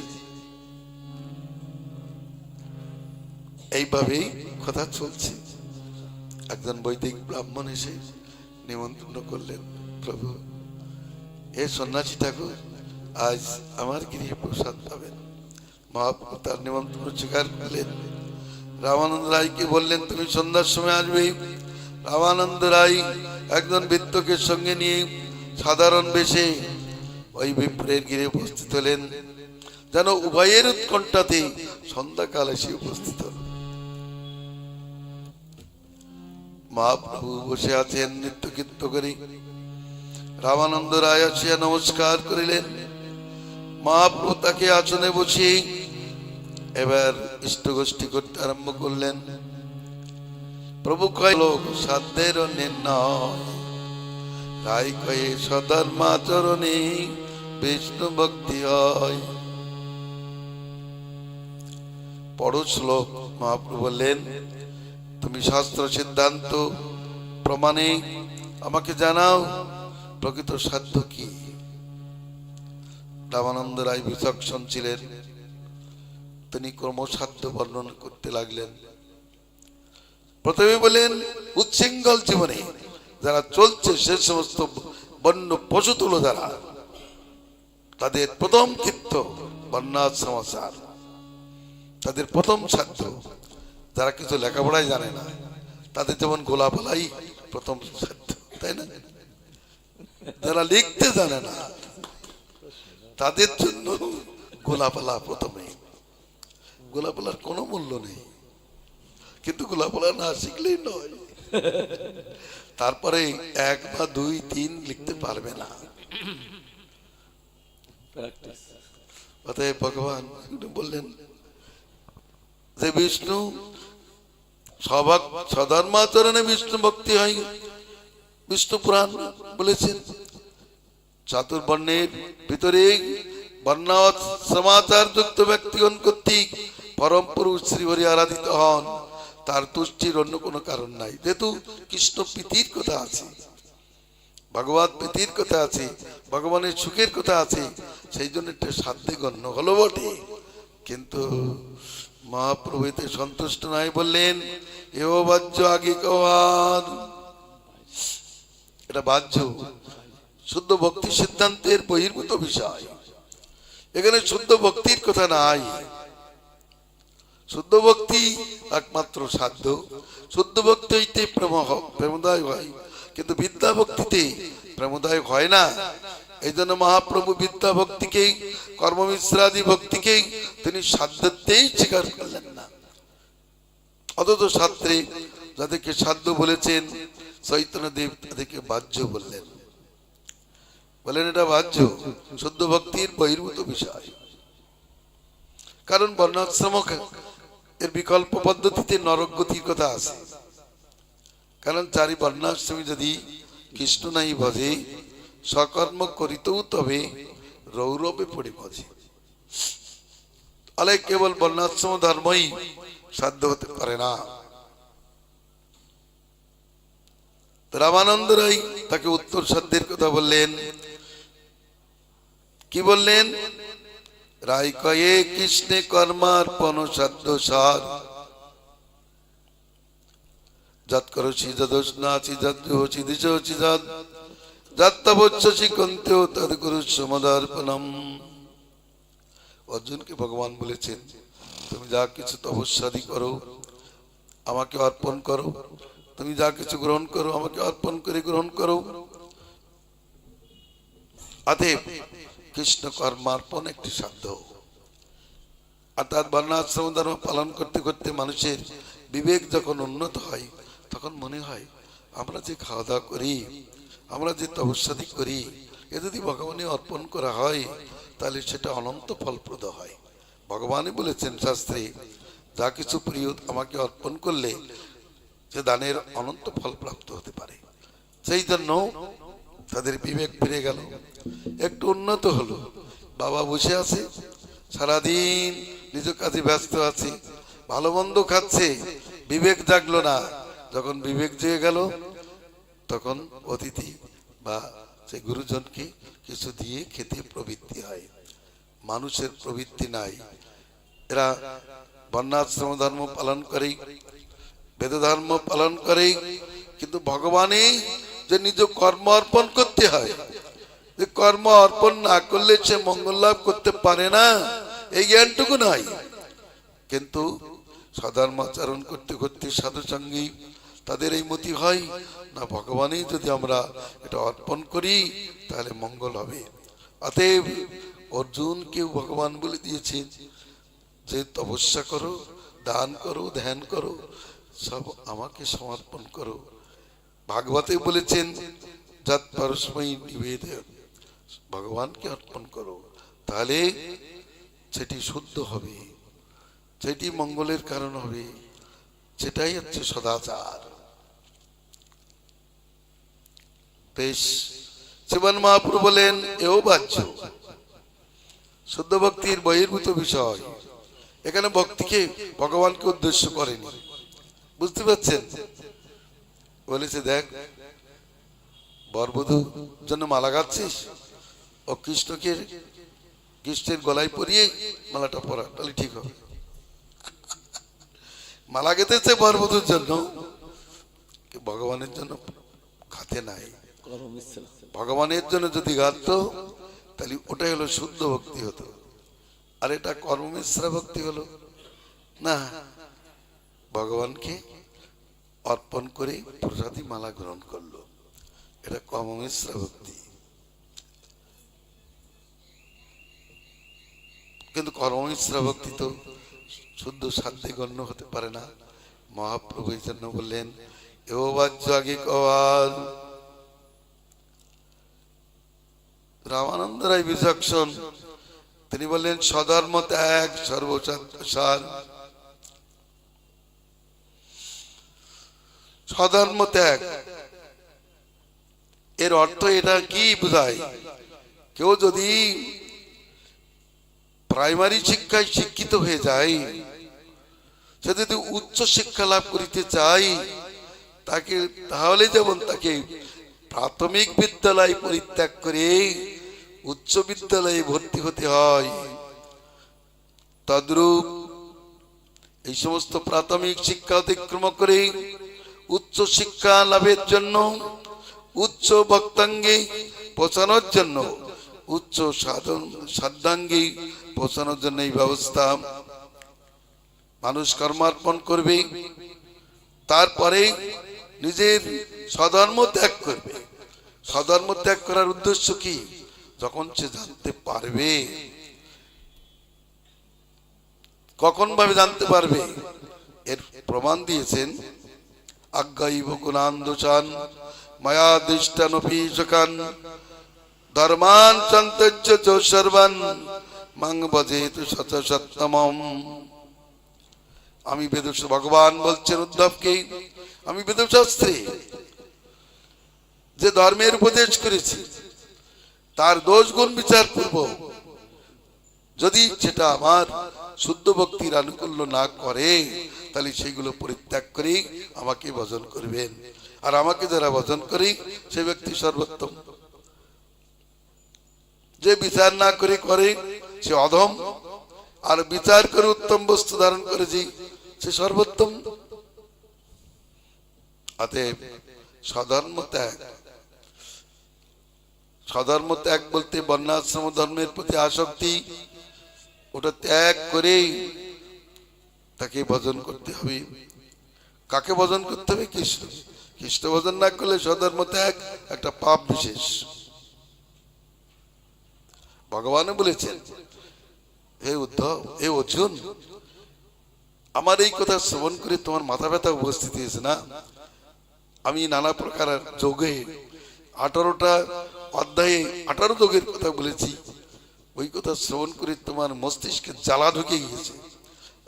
এইভাবেই কথা চলছে। একজন বৈদিক ব্রাহ্মণ এসে নিমন্ত্রণ করলেন, প্রভু, এ সন্ন্যাসী ঠাকুর আজ আমার গৃহে প্রসাদ পাবেন। মহাপ্রভু তার নিমন্ত্রণ স্বীকার করলেন। রামানন্দ রায়কে বললেন, তুমি সন্ধ্যার সময় আসবে। রামানন্দ রায় একজন বৃদ্ধকে সঙ্গে নিয়ে সাধারণ বেশে ওই বিপ্রের গৃহে উপস্থিত হলেন। যেন উভয়ের উৎকণ্ঠাতে সন্ধ্যাকাল এসে উপস্থিত হল। মহাপ্রভু বসে আছেন নৃত্য কীর্ত করে। রামানন্দ রায় আসিয়া নমস্কার করিলেন। মহাপ্রভু তাকে আসনে বসিয়ে এবার ইষ্টগোষ্ঠী করতে আরম্ভ করলেন। প্রভু কইল, সাধ্যের নির্ণয় তাই কয়ে সধর্মাচরণে বিষ্ণু ভক্তি হয়। পড়ো শ্লোক। মহাপ্রভু বললেন, তুমি শাস্ত্র সিদ্ধান্ত প্রমাণে আমাকে জানাও প্রকৃত সাধ্য কি। রামানন্দ রায় বিচক্ষণ ছিলেন, তিনি ক্রমসাধ্য বর্ণন করতে লাগলেন। প্রথমে বলেন, উচ্ছৃঙ্খল জীবনে যারা চলছে সে সমস্ত বন্য পশু তুলো যারা, তাদের প্রথম কৃত্য বন্যার সমাচার, তাদের প্রথম সাধ্য। যারা কিছু লেখাপড়াই জানে না, তাদের যেমন গোলাপালাই প্রথম সাধ্য, তাই না? যারা লিখতে জানে না তাদের জন্য গোলাপালা প্রথমে। গোলাপালার কোনো মূল্য নেই, কিন্তু গোলাপালা না শিখলেই নয়। তারপরে 1 বা 2, 3 লিখতে পারবে না। অতএব ভগবান বললেন যে বিষ্ণু সধর্মাচরণে বিষ্ণু ভক্তি হয়। বিষ্ণু পুরাণ বলেছেন, চাতুর্বর্ণের ভিতরে বর্ণাশ্রমাচার যুক্ত ব্যক্তিগণ কর্তৃক পরম পুরুষ শ্রীহরি আরাধিত হন। তার তুষ্টির অন্য কোনো কারণ নাই। যেহেতু কৃষ্ণ প্রীতির কথা আছে, ভগবত প্রীতির কথা আছে, ভগবানের সুখের কথা আছে, সেই জন্য একটা সাধ্যে গণ্য হলো বটে। কিন্তু মহাপ্রভু এতে সন্তুষ্ট নাই, বললেন এও বাহ্য আগে কওয়ার। এটা বাহ্য শুদ্ধ ভক্তি সিদ্ধান্তের বহির্ভূত বিষয়। এখানে শুদ্ধ ভক্তির কথা নাই। শুদ্ধ ভক্তি একমাত্র সাধ্য। শুদ্ধ ভক্তি হইতে প্রেমদায় হয়, কিন্তু বিদ্যা ভক্তিতে প্রেমদায় হয় না। এই জন্য মহাপ্রভু বিদ্যা ভক্তিকে, কর্মমিশ্রাদি ভক্তিকে তিনি সাধ্যতেই স্বীকার করলেন না। অথচ শাস্ত্রে যাদেরকে সাধ্য বলেছেন চৈতন্যদেব তাদেরকে বাহ্য বললেন। বলেন এটা বাহ্য, শুদ্ধ ভক্তির বহির্ভূত বিষয়। কারণ বর্ণাশ্রম এর বিকল্প পদ্ধতিতে নরক গতির কথা আছে। কারণ চারি বর্ণাশ্রমী যদি কৃষ্ণ নাই ভজে, সকর্ম করিতেও তবে রৌরবে পড়ে ভজে। আলে কেবল বর্ণাশ্রম ধর্মই সাধ্য হতে পারে না। রামানন্দ রায় তাকে উত্তর সাধ্যের কথা বললেন। কি বললেন? রায় কয়ে কৃষ্ণে কর্মার্পণ সাধ্য সার, যৎ করছি যদস্নাচি যদ্যোচি দিশোচি যদ যত্তবচ্ছসি কন্তেও তদ গুরু সমদার্পণম। অর্জুনকে ভগবান বলেছেন, তুমি যা কিছু তপস্যাদি করো আমাকে অর্পণ করো, তুমি যা কিছু গ্রহণ করো আমাকে অর্পণ করে গ্রহণ করো। অতএব কৃষ্ণ কর্মার্পণ একটি সাধ্য। অর্থাৎ বর্ণাশ্রম ধর্ম পালন করতে করতে মানুষের বিবেক যখন উন্নত হয়, তখন মনে হয় আমরা যে খাওয়া দাওয়া করি, আমরা যে তপস্যাদি করি, এ যদি ভগবানে অর্পণ করা হয় তাহলে সেটা অনন্ত ফলপ্রদ হয়। ভগবানই বলেছেন শাস্ত্রে, যা কিছু প্রিয় আমাকে অর্পণ করলে সে দানের অনন্ত ফল প্রাপ্ত হতে পারে। সেই জন্য তাদের বিবেক ফিরে গেল, একটু উন্নত হলো। বাবা বসে আছে, সারাদিন নিজ কাজে ব্যস্ত আছে, ভালো মন্দ খাচ্ছে, বিবেক জাগলো না। যখন বিবেক জেগে গেল তখন অতিথি বা সে গুরুজনকে কিছু দিয়ে খেতে প্রবৃত্তি হয়। মানুষের প্রবৃত্তি নাই। এরা বর্ণাশ্রম ধর্ম পালন করে, বেদ ধর্ম পালন করে, কিন্তু ভগবানে যে নিজ কর্ম অর্পণ করতে হয়, যে কর্ম অর্পণ না করলে সে মঙ্গল লাভ করতে পারে না, এই জ্ঞানটুকু নাই। কিন্তু সধর্মাচরণ করতে করতে সাধু সঙ্গী তাদের এই মতি হয় না, ভগবানই যদি আমরা এটা অর্পণ করি তাহলে মঙ্গল হবে। অতএব অর্জুনকেও ভগবান বলে দিয়েছেন যে তপস্যা করো, দান করো, ধ্যান করো, সব আমাকে সমর্পণ করো। ভাগবতে বলেছেন যৎ পরস্মৈ নিবেদয়, ভগবানকে অর্পণ করো, তাহলে সেটি শুদ্ধ হবে, সেটি মঙ্গলের কারণ হবে। সেটাই হচ্ছে সদাচার। বেশ, শ্রীমান মহাপ্রভু বলেন এও বাহ্য, শুদ্ধ ভক্তির বহির্ভূত বিষয়। এখানে ভক্তিকে ভগবানকে উদ্দেশ্য করেনি, বুঝতে পারছেন? বলেছে দেখ, বরবধূর জন্য মালা গাচ্ছিস, ও কৃষ্ণের গলায় পরিয়ে মালাটা পরা, তাহলে ঠিক হবে। মালা গেঁথেছে বরবধূর জন্য, ভগবানের জন্য খাতে নাই। ভগবানের জন্য যদি গাঁথতো তাহলে ওটাই হলো শুদ্ধ ভক্তি হতো, আর এটা কর্মমিশ্রা ভক্তি হলো না। ভগবানকে অর্পণ করে প্রসাদী মালা গ্রহণ করলো, এটা কর্মমিশ্রা ভক্তি। কিন্তু কর্মমিশ্রা ভক্তি তো শুদ্ধ সাধ্যে গণ্য হতে পারে না। মহাপ্রভু এই জন্য বললেন এও বাহ্য আগে কওয়াল। রামানন্দ রায় বিচক্ষণ, তিনি বললেন স্বধর্ম ত্যাগ সর্বসার। স্বধর্ম ত্যাগ এর অর্থ এটা কি বোঝায়? কেউ যদি প্রাইমারি শিক্ষায় শিক্ষিত হয়ে যায়, সে যদি উচ্চ শিক্ষা লাভ করিতে চাই, তাকে তাহলে যেমন তাকে প্রাথমিক বিদ্যালয় পরিত্যাগ করে উচ্চ বিদ্যালয়ে ভর্তি হতে হয়, তদ্রূপ এই সমস্ত প্রাথমিক শিক্ষা অতিক্রম করে উচ্চ শিক্ষা লাভের জন্য, উচ্চ ভক্তাঙ্গে পৌঁছানোর জন্য, উচ্চ সাধ্যাঙ্গে পৌঁছানোর জন্য এই ব্যবস্থা। মানুষ কর্মার্পণ করবে, তারপরে নিজের স্বধর্ম ত্যাগ করবে। স্বধর্ম ত্যাগ করার উদ্দেশ্য কি? যখন সে জানতে পারবে। কখন ভাবে জানতে পারবে? এর প্রমাণ দিয়েছেন আজ্ঞাইব গুণান্দোচান মায়া দৃষ্টানপি সকান ধর্মান সন্তজ্য সর্বান মাং ভজেতু সত সত্যমম। আমি বেদ, ভগবান বলছেন উদ্ধবকে, আমি বেদশাস্ত্রে যে ধর্মের উপদেশ করেছি তার দোষ গুণ বিচার করব, যদি সেটা আমার শুদ্ধ ভক্তির আনুকূল্য না করে তাহলে সেগুলো পরিত্যাগ করে আমাকে ভজন করবেন। আর আমাকে যারা ভজন করে সে ব্যক্তি সর্বোত্তম। যে বিচার না করে করে সে অধম, আর বিচার করে উত্তম বস্তু ধারণ করেছি সে সর্বোত্তম। অতএব স্বধর্ম ত্যাগ, স্বধর্ম ত্যাগ বলতে বর্ণাশ্রম ধর্মের প্রতি আসক্তি, ওটা ত্যাগ করে তাকে ভজন করতে হবে। কাকে ভজন করতে হবে? কৃষ্ণ। কৃষ্ণ ভজন না করলে স্বধর্ম ত্যাগ একটা পাপ বিশেষ। ভগবান বলেছেন হে উদ্ধব, হে অর্জুন, আমার এই কথা শ্রবণ করে তোমার মাথা ব্যথা উপস্থিত হয়েছে না? আমি নানা প্রকার যোগে 18টা অধ্যায়ে 18 যোগের কথা বলেছি। ওই কথা শ্রবণ করে তোমার মস্তিষ্কে জ্বালা ঢুকে গিয়েছে।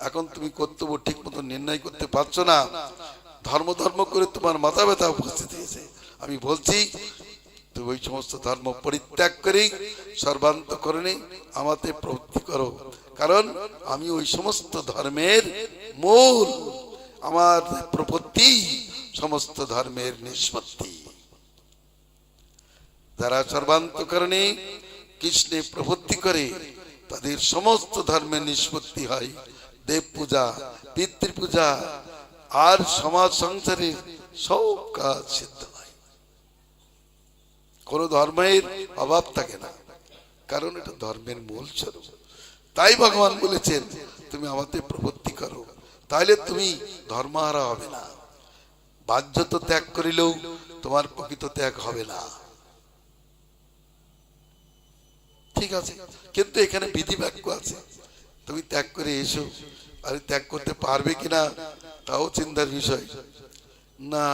এখন তুমি কর্তব্য ঠিক মতো নির্ণয় করতে পারছো না, ধর্ম ধর্ম করে তোমার মাথা ব্যথা উপস্থিত হয়েছে। আমি বলছি তুমি ওই সমস্ত ধর্ম পরিত্যাগ করে সর্বান্তকরণে আমাতে প্রবৃত্তি করো, কারণ আমি ওই সমস্ত ধর্মের মূল, আমার প্রপত্তি সমস্ত ধর্মের নিষ্পত্তি। যারা সর্বান্তকরণে কৃষ্ণে প্রপত্তি করে তাদের সমস্ত ধর্মের নিষ্পত্তি হয়। দেব পূজা, পিতৃ পূজা আর সমাজ সংসারের সব কাজ সিদ্ধ হয়। কোন ধর্মের অভাব থাকে না, কারণ এটা ধর্মের মূল স্বরূপ। তাই ভগবান বলেছেন তুমি আমাতে প্রপত্তি করো, তাহলে তুমি ধর্মহারা হবে না। বাহ্যত ত্যাগ করিলেও তোমার প্রকৃত ত্যাগ হবে না। ঠিক আছে, কিন্তু এখানে বিধি বাক্য আছে, তুমি ত্যাগ করে এসো। আর ত্যাগ করতে পারবে কিনা তাও চিন্তার বিষয়। না,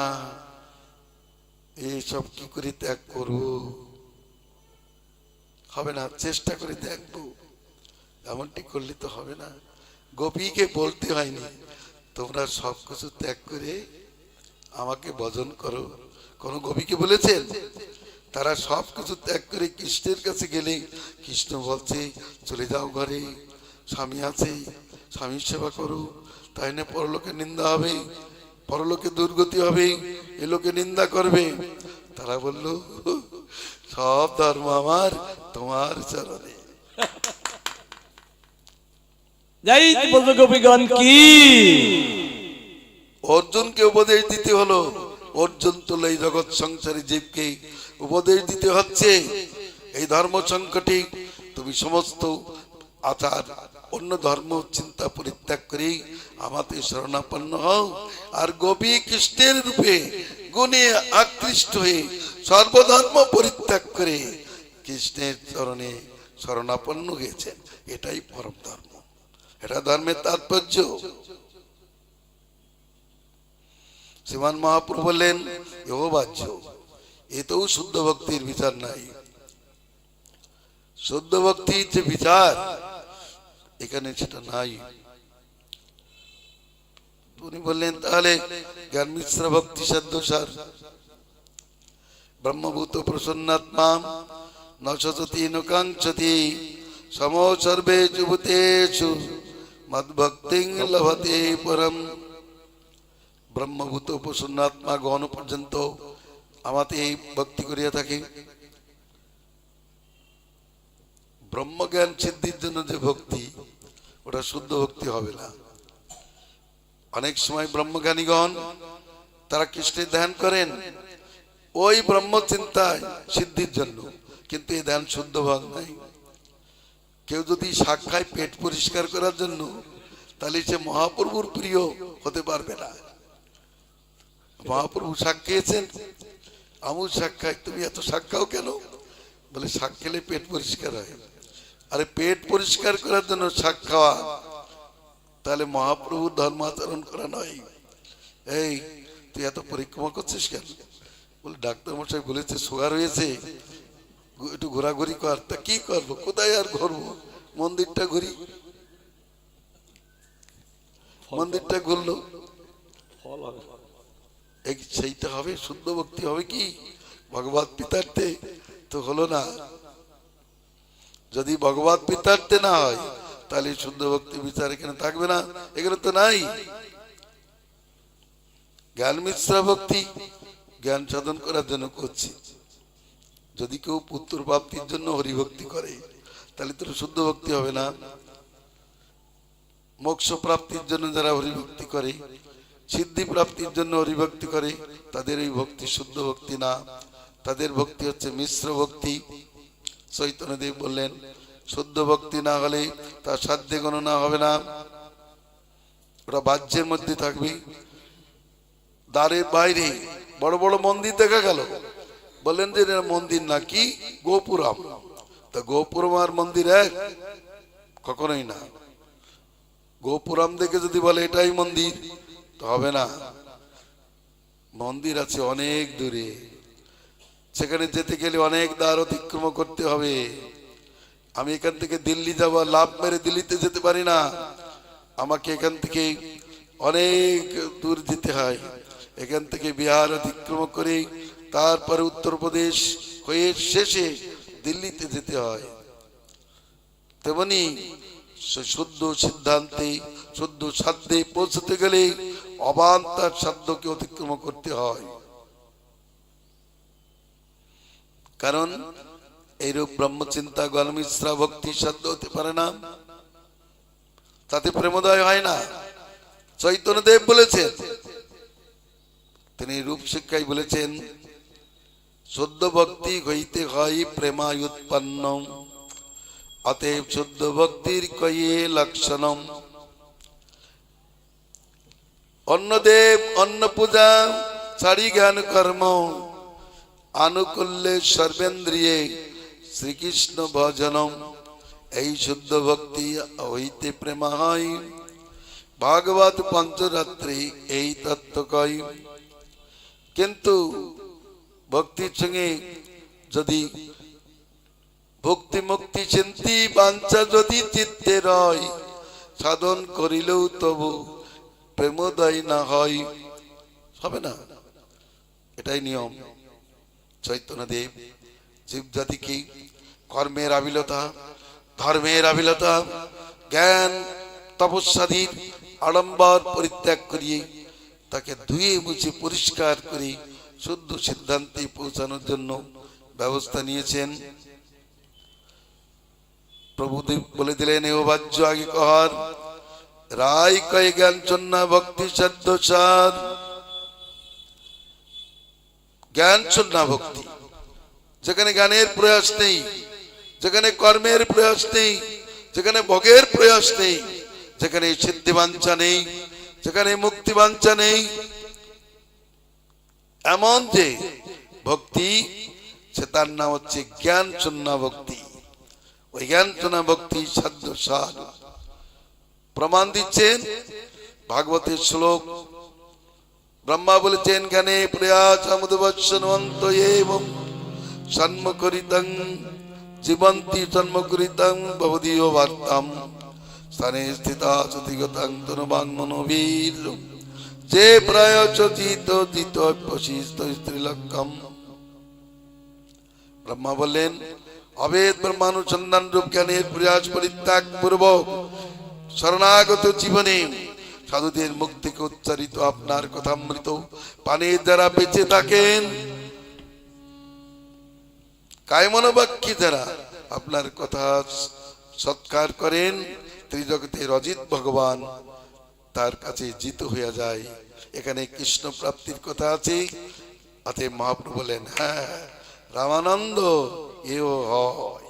এইসব কি করে ত্যাগ করব? হবে না, চেষ্টা করে দেখবো। এমনটি করলে তো হবে না। গোপীকে বলতে হয়নি তোমরা সবকিছু ত্যাগ করে আমাকে ভজন করো, কোন গোপীকে বলেছেন? তারা সব কিছু ত্যাগ করে কৃষ্ণের কাছে গেলে কৃষ্ণ বলছে চলে যাও ঘরে, স্বামী আছে, স্বামীর সেবা করো, তাই না পরলোকে নিন্দা হবে, পরলোকে দুর্গতি হবে, এ লোকে নিন্দা করবে। তারা বলল সব ধর্ম আমার তোমার চরণে। জয় বলতো গোপীগণ কি। অর্জুনকে উপদেশ দিতে হলো, অর্জুন তো এই জগৎ সংসারী জীবকে উপদেশ দিতে হচ্ছে, এই ধর্ম সংকটে তুমি সমস্ত আচার অন্য ধর্ম চিন্তা পরিত্যাগ করে আমাদের শরণাপন্ন হও। আর গোপী কৃষ্ণের রূপে গুণে আকৃষ্ট হয়ে সর্বধর্ম পরিত্যাগ করে কৃষ্ণের চরণে শরণাপন্ন হয়েছেন। এটাই পরম ধর্ম, এটা ধর্মের তাৎপর্য। শ্রীমান মহাপ্রভু বললেন এও বাহ্য, এতেও শুদ্ধ ভক্তির বিচার নাই। শুদ্ধ ভক্তির যে বিচার এখানে সেটা নাই। উনি বললেন তাহলে জ্ঞান মিশ্র ভক্তি সাধ্য ব্রহ্মভূত প্রসন্নাত্মা নশতি নুকাঙ্ক্ষতি সমো সর্বে যুবতেষু মদ্ভক্তি লভতে পরম। ব্রহ্মভূত প্রসন্নাত্মা গণ পর্যন্ত আমাতে এই ভক্তি করিয়া থাকে। ব্রহ্মজ্ঞান সিদ্ধির জন্য যে ভক্তি, ওটা শুদ্ধ ভক্তি হবে না। অনেক সময় ব্রহ্মজ্ঞানীগণ তারা কৃষ্ণের ধ্যান করেন ওই ব্রহ্ম চিন্তায় সিদ্ধির জন্য, কিন্তু এই ধ্যান শুদ্ধ ভাগ নাই। কেউ যদি শাক খায় পেট পরিষ্কার করার জন্য, তাহলে সে মহাপ্রভুর প্রিয় হতে পারবে না। মহাপ্রভু শাক খেয়েছেন, আমুল শাক খাই, তুমি এত শাক খাও কেন? বলে শাক খেলে পেট পরিষ্কার হয়। আরে পেট পরিষ্কার করার জন্য শাক খাওয়া, তাহলে মহাপ্রভুর ধর্মাচরণ করা নয়। এই তুই এত পরিক্রমা করছিস কেন? বলে ডাক্তার মশাই বলেছে সুগার হয়েছে, একটু ঘোরাঘুরি কর। তা কি করবো, কোথায় আর ঘুরবো? মন্দিরটা ঘুরি। মন্দিরটা ঘুরলো, সেইটা হবে শুদ্ধ ভক্তি হবে কি? ভগবত পিতার্থে তো হলো না। যদি ভগবত পিতার্থে না হয় তাহলে শুদ্ধ ভক্তি বিচার এখানে থাকবে না, এখানে তো নাই। জ্ঞান মিশ্রা ভক্তি জ্ঞান সাধন করার জন্য করছি। যদি কেউ পুত্র প্রাপ্তির জন্য হরিভক্তি করে তাহলে তো শুদ্ধ ভক্তি হবে না। মোক্ষ প্রাপ্তির জন্য যারা হরিভক্তি করে, সিদ্ধি প্রাপ্তির জন্য হরিভক্তি করে, তাদের এই ভক্তি শুদ্ধ ভক্তি না, তাদের ভক্তি হচ্ছে মিশ্র ভক্তি। চৈতন্যদেব বললেন শুদ্ধ ভক্তি না হলে তার সাধ্যে গণনা হবে না, ওটা বাহ্যের মধ্যে থাকবে। দ্বারের বাইরে বড় বড় মন্দির দেখা গেল, বললেন যে মন্দির নাকি গোপুরম। তা গোপুরম আর মন্দির এক? কখনোই না। গোপুরম দেখে যদি বলে এটাই মন্দির তো হবে না। মন্দির আছে অনেক দূরে, সেখানে যেতে গেলে অনেক দ্বার অতিক্রম করতে হবে। আমি এখান থেকে দিল্লি যাব, লাভ মেরে দিল্লিতে যেতে পারি না, আমাকে এখান থেকে অনেক দূর যেতে হয়। এখান থেকে বিহার অতিক্রম করে তারপরে উত্তরপ্রদেশ হয়ে শেষে দিল্লিতে যেতে হয়। তেমনি শুদ্ধ সিদ্ধান্তে শুদ্ধ সাধ্যে পৌঁছতে গেলে অবান্তার সাধ্যকে অতিক্রম করতে হয়। কারণ এইরূপ ব্রহ্মচিন্তা গণমিশ্রা ভক্তি সাধ্য হতে পারে না, তাতে প্রেমোদয় হয় না। চৈতন্যদেব বলেছেন, তিনি রূপ শিক্ষায় বলেছেন শুদ্ধ ভক্তি হইতে হয় প্রেমায়ুৎপন্ন, অতএব শুদ্ধ ভক্তির কয়ে লক্ষণম। অন্নদেব অন্ন পূজা ছাড়ি জ্ঞান কর্ম, আনুকূল্যে সর্বেন্দ্রিয়ে শ্রীকৃষ্ণ ভজনম। এই শুদ্ধ ভক্তি হইতে প্রেম হয়, ভাগবত পঞ্চরাত্রি এই তত্ত্ব কয়। কিন্তু ভক্তির সঙ্গে যদি ভক্তি মুক্তি চিন্তি বাঞ্ছা যদি চিত্তে রয়, সাধন করিলেও তবু প্রেমোদয় না হয়, হবে না। এটাই নিয়ম। চৈতন্যদেব জীবজাতিকে কর্মের আবিলতা, ধর্মের আবিলতা, জ্ঞান তপস্যাদির আড়ম্বর পরিত্যাগ করিয়ে তাকে ধুয়ে মুছে পরিষ্কার করে শুদ্ধ সিদ্ধান্তে পৌঁছানোর জন্য ব্যবস্থা নিয়েছেন। প্রভুদেব বলে দিলেন, এ বাহ্য আগে কহার রায় কয় জ্ঞান চন্না ভক্তি সাধ্য সার। জ্ঞান চন্না ভক্তি, যেখানে জ্ঞানের প্রয়াস নেই, যেখানে কর্মের প্রয়াস নেই, যেখানে ভোগের প্রয়াস নেই, যেখানে সিদ্ধি বাঞ্ছা নেই, যেখানে মুক্তি বাঞ্ছা নেই, এমন যে ভক্তি, সে তার নাম হচ্ছে জ্ঞান চন্না ভক্তি। ওই জ্ঞান চন্না ভক্তি সাধ্য সার। প্রমাণ দিচ্ছেন ভাগবতের শ্লোক। ব্রহ্মা বলেছেন, জ্ঞানে প্রয়াস আমুদবৎসনন্ত এবং সন্মকরিতং জীবন্তি সন্মকরিতং ভবদীয় বার্তাম স্থানে স্থিতা সুধিগতাং তনুবাং মনোবীর যে প্রায় চিত জিত প্রশিষ্ট স্ত্রীলক্ষম। ব্রহ্মা বললেন, অবেদ ব্রহ্মানুসন্ধান রূপ জ্ঞানের প্রয়াস পরিত্যাগ পূর্বক শরণাগত জীবনে সাধুদের মুক্তিকে উচ্চারিত আপনার কথামৃত পানির দ্বারা বেঁচে থাকেন, কায়মনোবাক্যে দ্বারা আপনার কথা সৎকার করেন, ত্রিজগতের অজিত ভগবান তার কাছে জিত হইয়া যায়। এখানে কৃষ্ণ প্রাপ্তির কথা আছে। অতএব মহাপ্রভু বলেন, হ্যাঁ রামানন্দ এও হয়,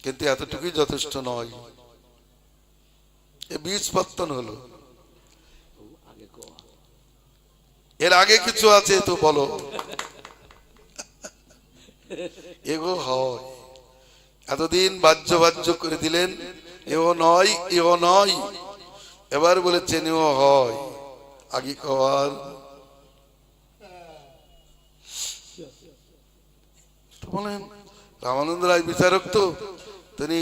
কিন্তু এতটুকুই যথেষ্ট নয়। এ বীজ পত্তন হলো, এর আগে কিছু আছে তো বলো। এগো হয়, এতদিন বাহ্য বাহ্য করে দিলেন, এও নয় এও নয়, এবার বলেছেন এও হয়। আগে কর বলেন। রামানন্দ রায় বিচারক তো, তিনি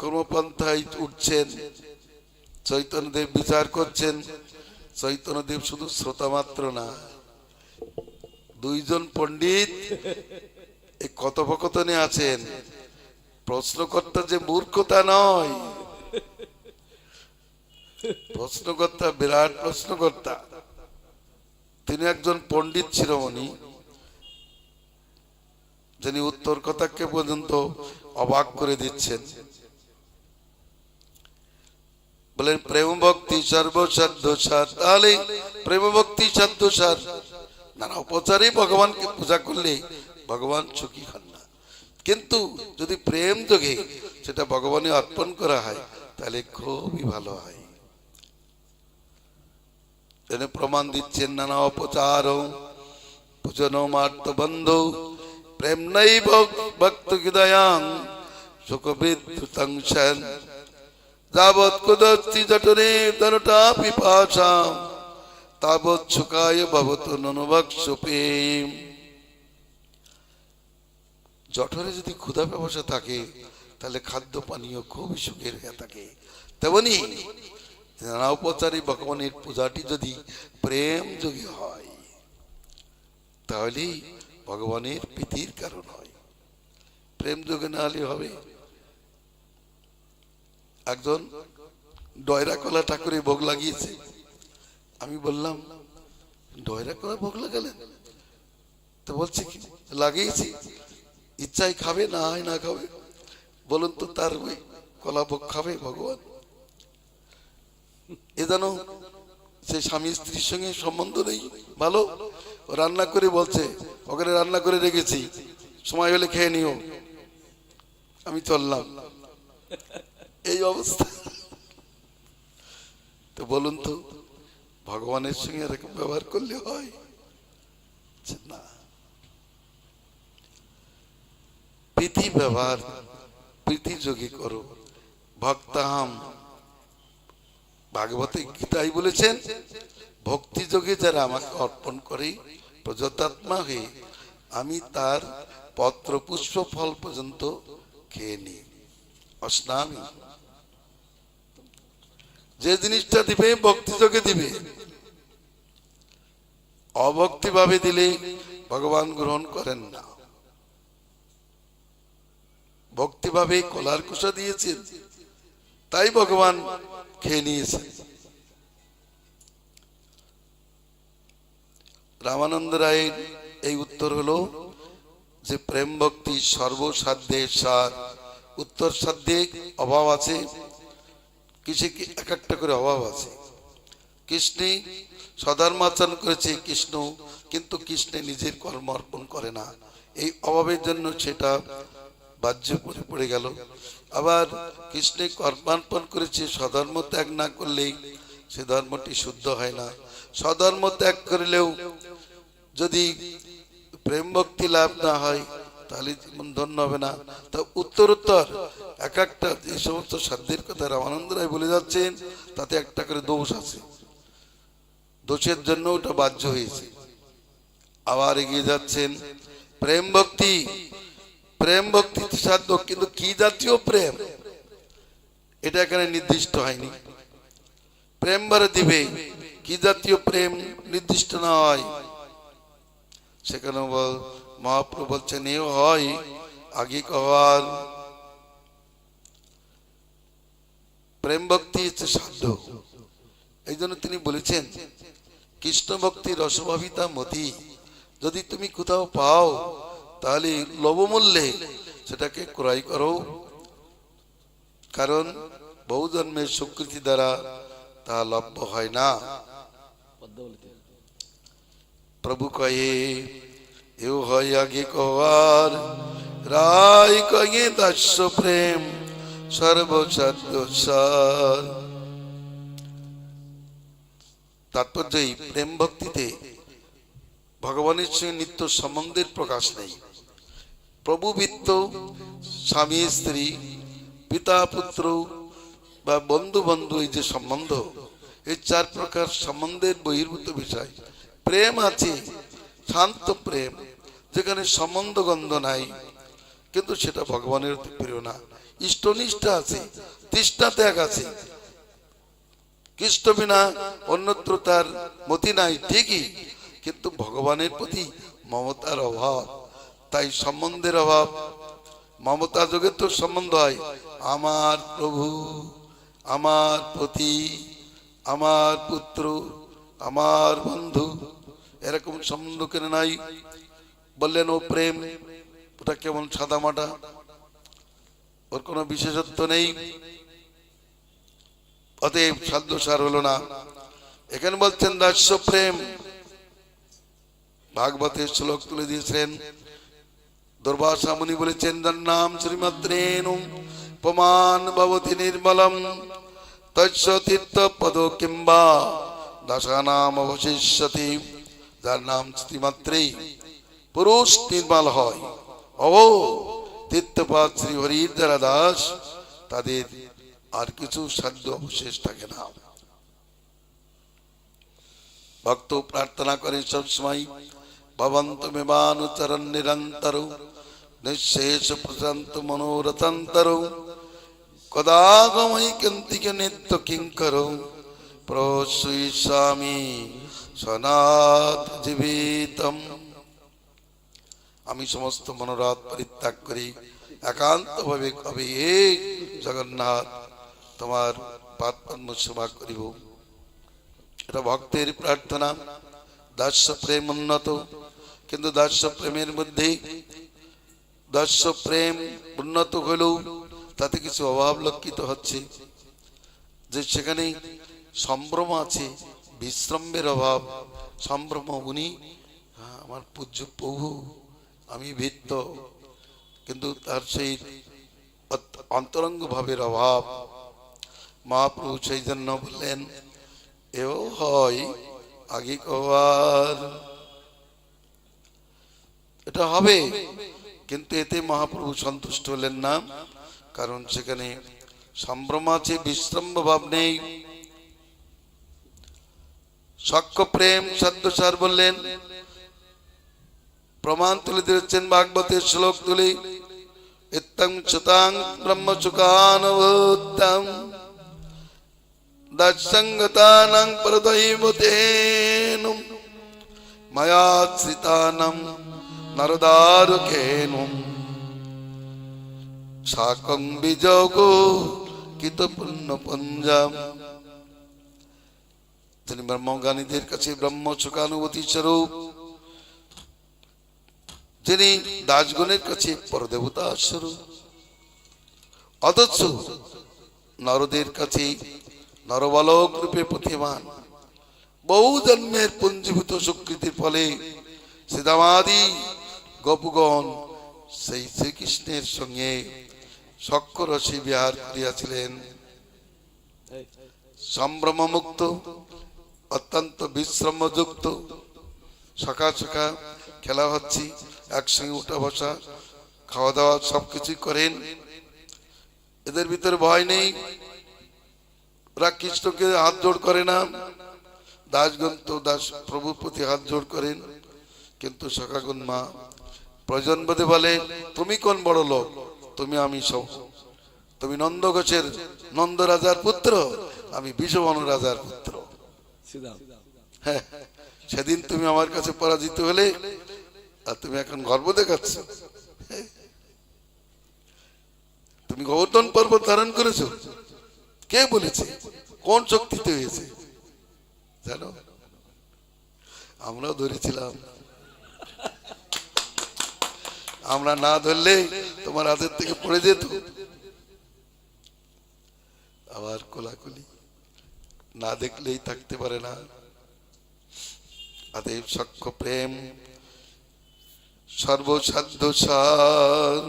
কর্মপন্থায় উঠছেন, চৈতন্যদেব বিচার করছেন। চৈতন্যদেব শুধু শ্রোতা মাত্র না, দুইজন পণ্ডিত এই কথোপকথনে আছেন। প্রশ্নকর্তা যে মূর্খতা নয়, প্রশ্নকর্তা বিরাট প্রশ্নকর্তা। তিনি একজন পণ্ডিত শিরোমণি, যিনি উত্তর কথাকে পর্যন্ত অবাক করে দিচ্ছেন। বলেন প্রেম ভক্তি সর্বসাধ্য সার। তাহলে প্রেম ভক্তি সাধ্য সার, নানা উপচারে ভগবানকে পূজা করলে ভগবান সুখী হন না, কিন্তু যদি প্রেম যোগে সেটা ভগবানে অর্পণ করা হয় তাহলে খুবই ভালো হয়। প্রমাণ দিচ্ছেন নানা উপচার পূজন মার্ত বন্ধু প্রেম নৈব ভক্ত হৃদয়াং সুখবিদ্যুতং সেন যাবৎ কুদস্তি জঠরে ধনুটা পিপাসা তাবৎ সুখায় ভবতু ননুভক্ষ প্রেম। জঠরে যদি ক্ষুধা পিপাসা থাকে তাহলে খাদ্য পানীয় খুবই সুখের হয়ে থাকে। তেমনি নানা উপচারী ভগবানের পূজাটি যদি প্রেম যোগে হয় তাহলে ভগবানের প্রীতির কারণ হয়। প্রেম যোগে না হলে হবে। একজন ডয়রা কলা ঠাকুরে ভোগ লাগিয়েছে। আমি বললাম, ডয়রা কলা ভোগ লাগালেন? তো বলছে কি লাগিয়েছি, ইচ্ছায় খাবে না হয় না খাবে। বলুন তো, তার ওই কলা ভোগ খাবে ভগবান? এ যেন সে স্বামী স্ত্রীর সঙ্গে সম্বন্ধ নেই ভালো। রান্না করে বলছে, ওখানে রান্না করে রেখেছি, সময় হলে খেয়ে নিও। আমি চললাম। এই অবস্থা। তো বলুন তো, ভগবানের সঙ্গে এরকম ব্যবহার করলে হয় না? প্রীতি ব্যবহার প্রীতি যোগে করো। ভক্তাহাম, ভাগবতে গীতাই বলেছেন, ভক্তি যোগে যারা আমাকে অর্পণ করে প্রযতাত্মা হয়ে আমি তার পত্র পুষ্প ফল পর্যন্ত খেয়ে নিই, অস্নামি। যে জিনিসটা দিবে ভক্তি যোগে দিবে, অভক্তি ভাবে দিলে ভগবান গ্রহণ করেন না। ভক্তি ভাবে কলার কুষা দিয়েছেন, তাই ভগবান খেয়ে নিয়েছেন। রামানন্দ রায়ের এই উত্তর হলো যে প্রেম ভক্তি সর্বসাধ্যের সার। উত্তর সাধ্যে অভাব আছে, কিছু এক একটা করে অভাব আছে। কৃষ্ণে সধর্মাচরণ করেছে কৃষ্ণ, কিন্তু কৃষ্ণে নিজের কর্ম অর্পণ করে না, এই অভাবের জন্য সেটা বাহ্য পড়ে গেল। আবার কৃষ্ণে কর্মার্পণ করেছে, স্বধর্ম ত্যাগ না করলেই সে ধর্মটি শুদ্ধ হয় না। স্বধর্ম ত্যাগ করলেও যদি প্রেম ভক্তি লাভ না হয় তাহলে জীবন ধন্য হবে না। তা উত্তর এক একটা যে সমস্ত সাধ্যের কথা রামানন্দ রায় বলে যাচ্ছেন, তাতে একটা করে দোষ আছে, দোষের জন্য ওটা বাহ্য হয়েছে। আবার এগিয়ে যাচ্ছেন, প্রেম ভক্তি, প্রেম ভক্তি সাধ্য, কিন্তু কি জাতীয় প্রেম এটা এখানে নির্দিষ্ট হয়নি। প্রেম বারে দিবে, কি জাতীয় প্রেম নির্দিষ্ট না হয় সেখানে মহাপ্রভু বলছেন এও হয় আগে কবার। প্রেম ভক্তি হচ্ছে সাধ্য, এই জন্য তিনি বলেছেন কৃষ্ণ ভক্তি রসভাবিতা মতি, যদি তুমি কোথাও পাও তাহলে লবমূল্যে সেটাকে ক্রয় করো, কারণ বহু জন্মের স্বীকৃতি দ্বারা তা লভ্য হয় না। প্রভু কয়ে এও হয় আগে কবার, রায় কয়ে দাস্য প্রেম সর্বসাধ্য সার। তাৎপর্য এই প্রেম ভক্তিতে ভগবানের সঙ্গে নিত্য সম্বন্ধের প্রকাশ নেই। প্রভু বৃত্ত, স্বামী স্ত্রী, পিতা পুত্র বা বন্ধু বন্ধু, এই যে সম্বন্ধ, এই চার প্রকার সম্বন্ধের বহির্ভূত বিষয়। প্রেম আছে শান্ত প্রেম, যেখানে সম্বন্ধ গন্ধ নাই, কিন্তু সেটা ভগবানের প্রিয় না। ইষ্টনিষ্ঠা আছে, তৃষ্ণা ত্যাগ আছে, কৃষ্ণ বিনা অন্যত্র তার মতি নাই ঠিকই, কিন্তু ভগবানের প্রতি মমতার অভাব, তাই সম্বন্ধের অভাব। মমতা যোগে তো সম্বন্ধ হয়, আমার প্রভু, আমার পতি, আমার পুত্র, আমার বন্ধু, এরকম সম্বন্ধ কেন নাই? বললেন ও প্রেম, ওটা কেমন সাদা মাটা, ওর কোনো বিশেষত্ব নেই, অতএব সাধ্য সার হলো না। এখানে বলছেন দাস্য প্রেম। ভাগবতের শ্লোক তুলে দিয়েছেন, দুর্বাসা মুনি বলেছেন, যার নাম শ্রীমাত্রেণ পমান ভবতি নির্মলম তস্য তীর্থ পদ কিংবা দাসানাম অবশিষ্যতি। যার নাম শ্রীমাত্রেই পুরুষ নির্মল হয়, তীর্থপাদ শ্রী হরির যারা দাস, তাদের আর কিছু সাধ্য অবশেষ থাকে না। ভক্ত প্রার্থনা করে সবসময়, ভবন্তমেবানুচরণ নিরন্তর নিঃশেষ প্রশান্ত মনোরথান্তর কদাগময়ী কন্তিকে নিত্য কিঙ্কর প্রসূই স্বামী সনাথ জীবিতম। আমি সমস্ত মনোরথ পরিত্যাগ করি, একান্ত ভাবে কবে হে জগন্নাথ তোমার পাদ পদ্ম সেবা করিব। এটা ভক্তের প্রার্থনা। দাস্য প্রেম উন্নত, কিন্তু দাস্য প্রেমের মধ্যে দাস্য প্রেম উন্নত হলেও তাতে কিছু অভাব লক্ষিত হচ্ছে, যে সেখানে সম্ভ্রম আছে, বিশ্রম্ভের অভাব। সম্ভ্রম, উনি আমার পূজ্য প্রভু, আমি ভিত্ত, কিন্তু তার সেই অন্তরঙ্গ ভাবের অভাব। মহাপ্রভু সেই জন্য বললেন এও হয় আগে কবার। এটা হবে, কিন্তু এতে মহাপ্রভু সন্তুষ্ট হলেন না, কারণ সেখানে সম্ভ্রম আছে, বিশ্রম্ভ ভাব নেই। সখ্য প্রেম সাধ্যসার বললেন, প্রমাণ তুলে দিয়েছেন ভাগবতের শ্লোক তুলে, ইত্তং সুতাং ব্রহ্মসুখানুভূতং দাসঙ্গতানাং পরদৈবতেন মায়াশ্রিতানাম নরদারকেনুম সাকং বিযোগ কিত পুণ্য পঞ্জাম। তিনি ব্রহ্মজ্ঞানীদের কাছে ব্রহ্ম সুখানুভূতি স্বরূপ, যিনি দাসগণের কাছে পরদেবতা স্বরূপ, অথচ নরদের কাছে নরবালক রূপে প্রতিমান। বহু জন্মের পঞ্জীভূত স্বীকৃতির ফলে শ্রীদামাদি গোপগণ সেই শ্রীকৃষ্ণের সঙ্গে সখ্যরসে বিহার করিয়াছিলেন। সম্ভ্রমমুক্ত, অত্যন্ত বিশ্রমযুক্ত, সকাল সকাল খেলা হচ্ছে, একসঙ্গে উঠা বসা, খাওয়া দাওয়া সবকিছুই করেন। এদের ভিতরে ভয় নেই, ওরা কৃষ্ণকে হাত জোড় করে না। দাসগণ তো দাস প্রভুর প্রতি হাত জোড় করেন, কিন্তু সখাগণ মা প্রয়োজন বোধে বলে, তুমি কোন বড় লোক, তুমি আমি সব, তুমি নন্দ ঘোষের নন্দ রাজার পুত্র, আমি বিষবন রাজার পুত্র। হ্যাঁ, সেদিন তুমি আমার কাছে পরাজিত হলে, আর তুমি এখন গর্ব দেখাচ্ছ। তুমি গোবর্ধন পর্বত ধারণ করেছো, কে বলেছে, কোন শক্তিতে হয়েছে জানো? আমরাও ধরেছিলাম, আমরা না ধরলে তোমার হাতের থেকে পড়ে যেত। আবার কোলাকুলি, না দেখলেই থাকতে পারে না। আদেব সখ্য প্রেম সর্বসাধ্য সার,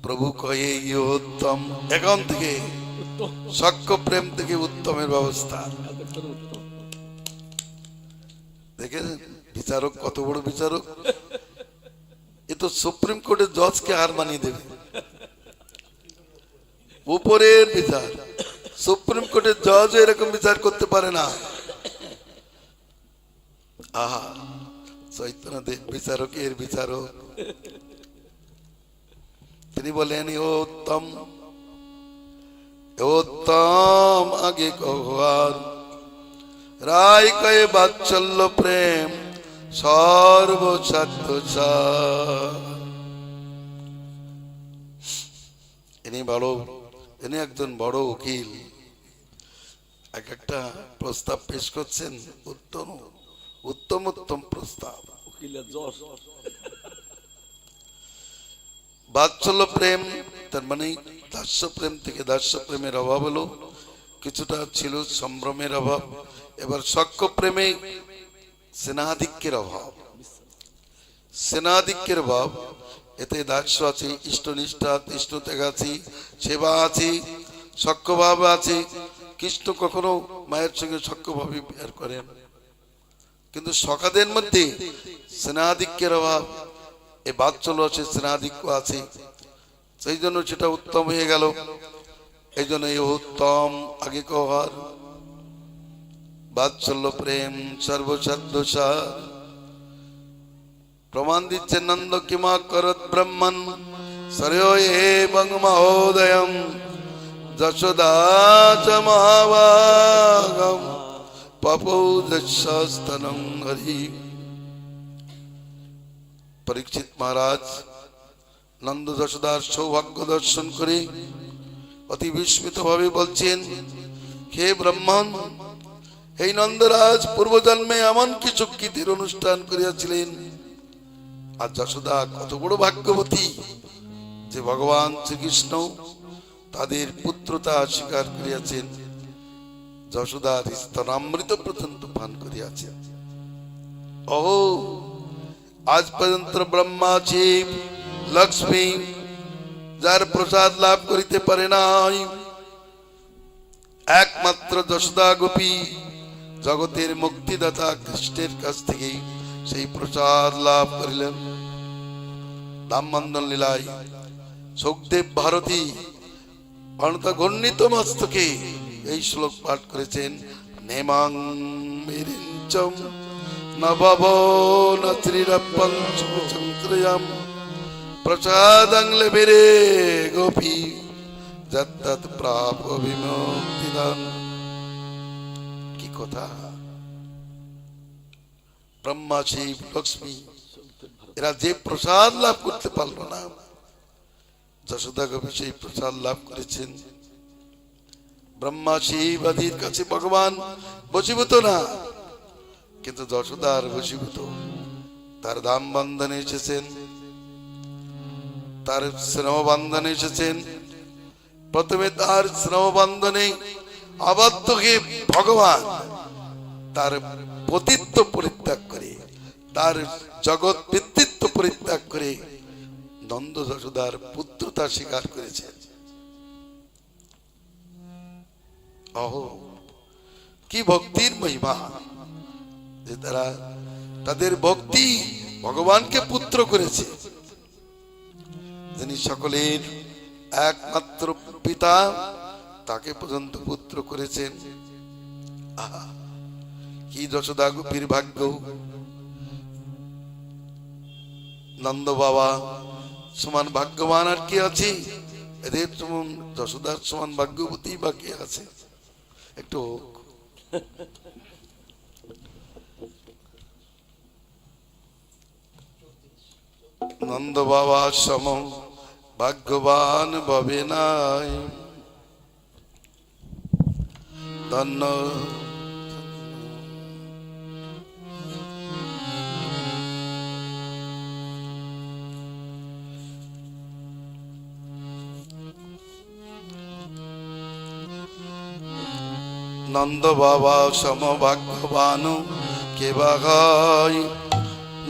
প্রভু কয়ে উত্তম। এখন থেকে সখ্য প্রেম থেকে উত্তমের ব্যবস্থা। দেখেন বিচারক কত বড় বিচারক, এ তো সুপ্রিম কোর্টের জজকে হার মানিয়ে দেবে। উপরের বিচার, সুপ্রিম কোর্টের জজ এরকম বিচার করতে পারে না। আহা, চৈতন্যদেব বিচারকের বিচারক। তিনি বলেন, উত্তম উত্তম আগে কহার, রায় কয়ে বাৎসল্য প্রেম সর্বসাধ্য সার। ইনি বড়, ইনি একজন বড় উকিল, এক একটা প্রস্তাব পেশ করছেন, উত্তম উত্তম উত্তম প্রস্তাব। বাৎসল্য প্রেম তার মানে দাস্য প্রেম থেকে দাস্য প্রেমের অভাব হলো, কিছুটা ছিল সম্ভ্রমের অভাব। এবার সখ্য প্রেমে স্নেহাধিক্যের অভাব, স্নেহাধিক্যের অভাব। এতে দাস্য আছে, ইষ্টনিষ্ঠা তৃষ্ণত্যাগ আছে, সেবা আছে, সখ্যভাব আছে। কৃষ্ণ কখনো মায়ের সঙ্গে সখ্যভাবে বিহার করেন, কিন্তু সখাদের মধ্যে স্নেহাধিক্যের অভাব। এ বাৎসল্য আছে, স্নেহাধিক্য আছে, সেই জন্য সেটা উত্তম হয়ে গেল। এই জন্য উত্তম আগে কহার, বাৎসল্য প্রেম সর্বসাধ্য সার। প্রমাণ দিচ্ছেন নন্দ কিমা করত ব্রহ্মণ সরয় এবং মহোদয়ম যশোদা চ মহাভাগম পপৌদস্তনং হরি। পরীক্ষিত মহারাজ নন্দ যশোদার সৌভাগ্য দর্শন করে অতি বিস্মিত ভাবে বলছেন, হে ব্রাহ্মণ, এই নন্দরাজ পূর্বজন্মে এমন কি চক্ষিতের অনুষ্ঠান করিয়াছিলেন। আর যশোদা কত বড় ভাগ্যবতী যে ভগবান শ্রীকৃষ্ণ তাদের পুত্রতা স্বীকার করিয়াছেন, যশোদার স্তনামৃত পর্যন্ত পান করিয়াছেন। ও আজ পর্যন্ত ব্রহ্মা শিব লক্ষ্মী যার প্রসাদ লাভ করিতে পারে নাই, একমাত্র যশোদা গোপী জগতের মুক্তিদাতা কৃষ্ণের কাছ থেকে সেই প্রসাদ লাভ করিলেন। দামবন্ধন লীলায় সুখদেব ভারতী ঘর্ণিত মস্তকে এই শ্লোক পাঠ করেছেন, নেমাং মিরিঞ্চম নবভো নত্রিরপঞ্চম প্রসাদং লেবেরে গোপী যত্তৎ প্রাপ বিমুক্তিদান। কথা। ব্রহ্মা, শিব, লক্ষ্মী এরা যে প্রসাদ লাভ করতে পারলো না, যশোদা গোপী সেই প্রসাদ লাভ করেছেন। ব্রহ্মা, শিব আদির কাছে ভগবান বশীভূত না, কিন্তু যশোদার বশীভূত। তার দাম বন্ধনে এসেছেন, তার স্নেহ বন্ধনে এসেছেন। প্রথমে তার স্নেহ বন্ধনে আবদ্ধ হয়ে ভগবান তার পতিত্ব পরিত্যাগ করে, তার জগৎ পিতৃত্ব পরিত্যাগ করে নন্দ যশোদার পুত্রতা স্বীকার করেছেন। অহো, কি ভক্তির মহিমা যে তারা তাদের ভক্তি ভগবানকে পুত্র করেছে, যিনি সকলের একমাত্র পিতা, তাকে পর্যন্ত পুত্র করেছেন। আহা, কি যশোদা গোপীর ভাগ্য! নন্দ বাবা সমান ভাগ্যবান আর কি আছে? এদের সমান যশোদার সমান ভাগ্যবতী বা কে আছে? একটু নন্দ বাবা সম ভাগ্যবান ভবে নাই। ধন্য নন্দ বাবা সম ভাগ্যবান কে বা হয়?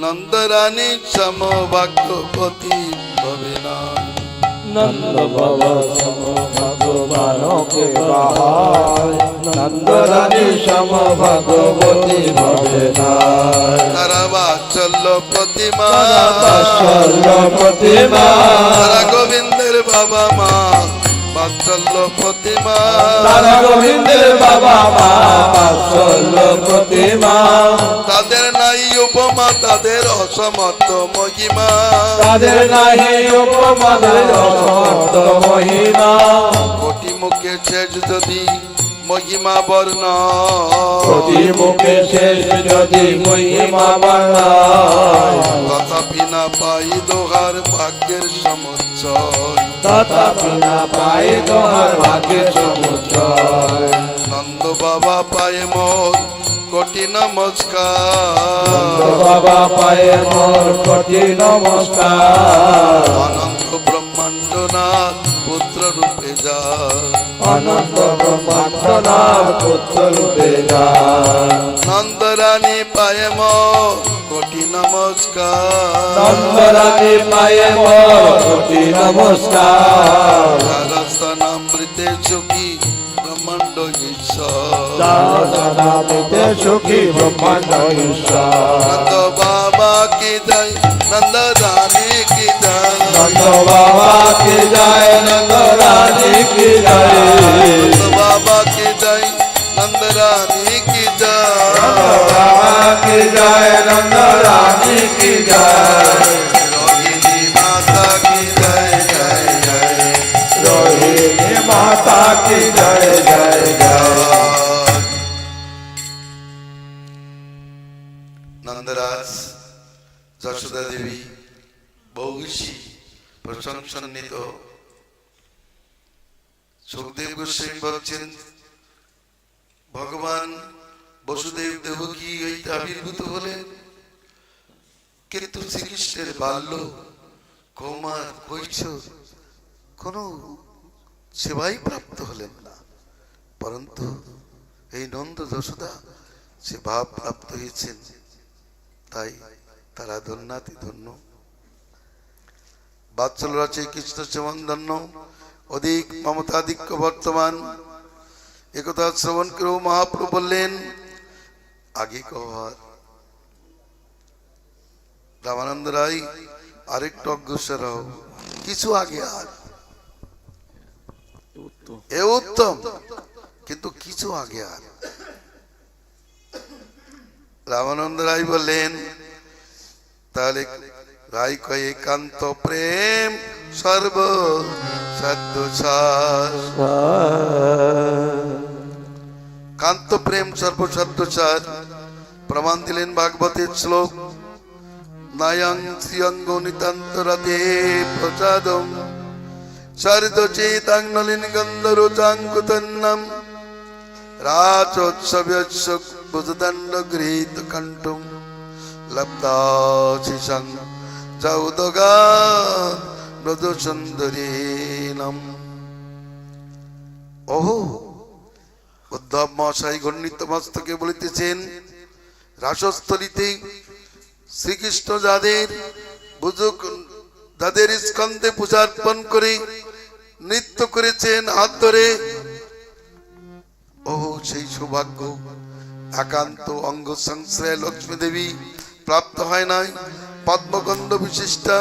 নন্দ রানী সম ভাগ্যবতী ভবে নাই। নন্দ বাবা সম ভগবান কে বাহায়, নন্দ রানী সম ভগবতী ভবে নাই। তারা বাৎসল্য প্রতিমা, বাৎসল্য প্রতিমা, তারা গোবিন্দের বাবা মা, বাৎসল্য প্রতিমা। তারা গোবিন্দের বাবা মা, বাৎসল্য প্রতিমা। তাদের নাই উপমা, তাদের অসমর্থ মহিমা, তাদের নাহি উপমা, তাদের অসমর্থ মহিমা। কোটি মুখে শেষ যদি মহিমা বর্ণ, প্রতি মুখে শেষ যদি মহিমা বর্ণায়, তথাপি না পাই দোহার ভাগ্যের সমুচ্চয়। তথাপি না পাই তোমার ভাগ্যের সমুচ্চয়। নন্দ বাবা পায়ে মোর কোটি নমস্কার, নন্দ বাবা পায়ে মোর কোটি নমস্কার। অনন্ত ব্রহ্মাণ্ড নাথ পুত্র রূপে যায়, অনন্ত ব্রহ্মাণ্ড নাথ পুত্র রূপে যায়। নন্দ রানী পায়ে মোর কোটি নমস্কার, নন্দ রানী পায়ে মোর কোটি নমস্কার। রাজস্থানামৃতে সুখী ব্রহ্মাণ্ড ঈশ্বর, দাসনামৃতে সুখী ব্রহ্মাণ্ড ঈশ্বর। নন্দ বাবা কি জয়, নন্দ রানী কি জয়, নন্দ বাবা কি জয়, নন্দ রানী কি জয়। নন্দ বাবা কি জয়, নন্দ রানী কি জয়, বাবা কি জয়, নন্দ রানী কি জয়। রোহিণী মাতা কি জয় জয় জয়, রোহিণী মাতা কি জয় জয় জয়। নন্দরাজ যশোদা দেবী বহুষী প্রশংসান্বিত। সুখদেব গোস্বামী বলছেন, ভগবান বসুদেব দেবকী হইতে আবির্ভূত হলেন, কিন্তু শ্রীকৃষ্ণের বাল্য কৌমার কৈশোর কোনো সেবাই প্রাপ্ত হলেন না, পরন্তু এই নন্দ যশোদা সেবা প্রাপ্ত হয়েছেন, তাই তারা ধন্যাতি ধন্য। বাৎসল্য রচে কৃষ্ণ সেবন ধন্য, অধিক মমতাধিক্য বর্তমান। একথা শ্রবণ করেও মহাপ্রভু বললেন, আগে কর রামানন্দ রায়, আরেকটু অগ্রসর হও, কিছু আগে আর এ উত্তম, কিন্তু কিছু আগে আর। রামানন্দ রায় বললেন, তাহলে রায় কয় একান্ত প্রেম সর্ব সত্য সার। কান্ত প্রেম সর্বসত্বসার প্রমাণ দিলেন ভাগবতের শ্লোক নায়ং শ্রিয়ঙ্গ নিতান্ত রাতে প্রসাদম সরিত চেতাং নলিন গন্ধরোচাঙ্কুতন্নম রাজোৎসব্যস্য বুজদণ্ড গৃহীত কণ্ঠম লব্ধাশিষং চৌদগান ব্রজ সুন্দরীনম। ওহো, উদ্ধব মহাশয় ঘূর্ণিত মস্তকে বলিতেছেন, রাসস্থলিতে শ্রীকৃষ্ণ যাদের স্কন্ধে পূজার্পণ করে নৃত্য করেছেন হাত ধরে, ও সেই সৌভাগ্য একান্ত অঙ্গ সংশ্রয় লক্ষ্মী দেবী প্রাপ্ত হয় নাই, পদ্মগন্ধ বিশিষ্টা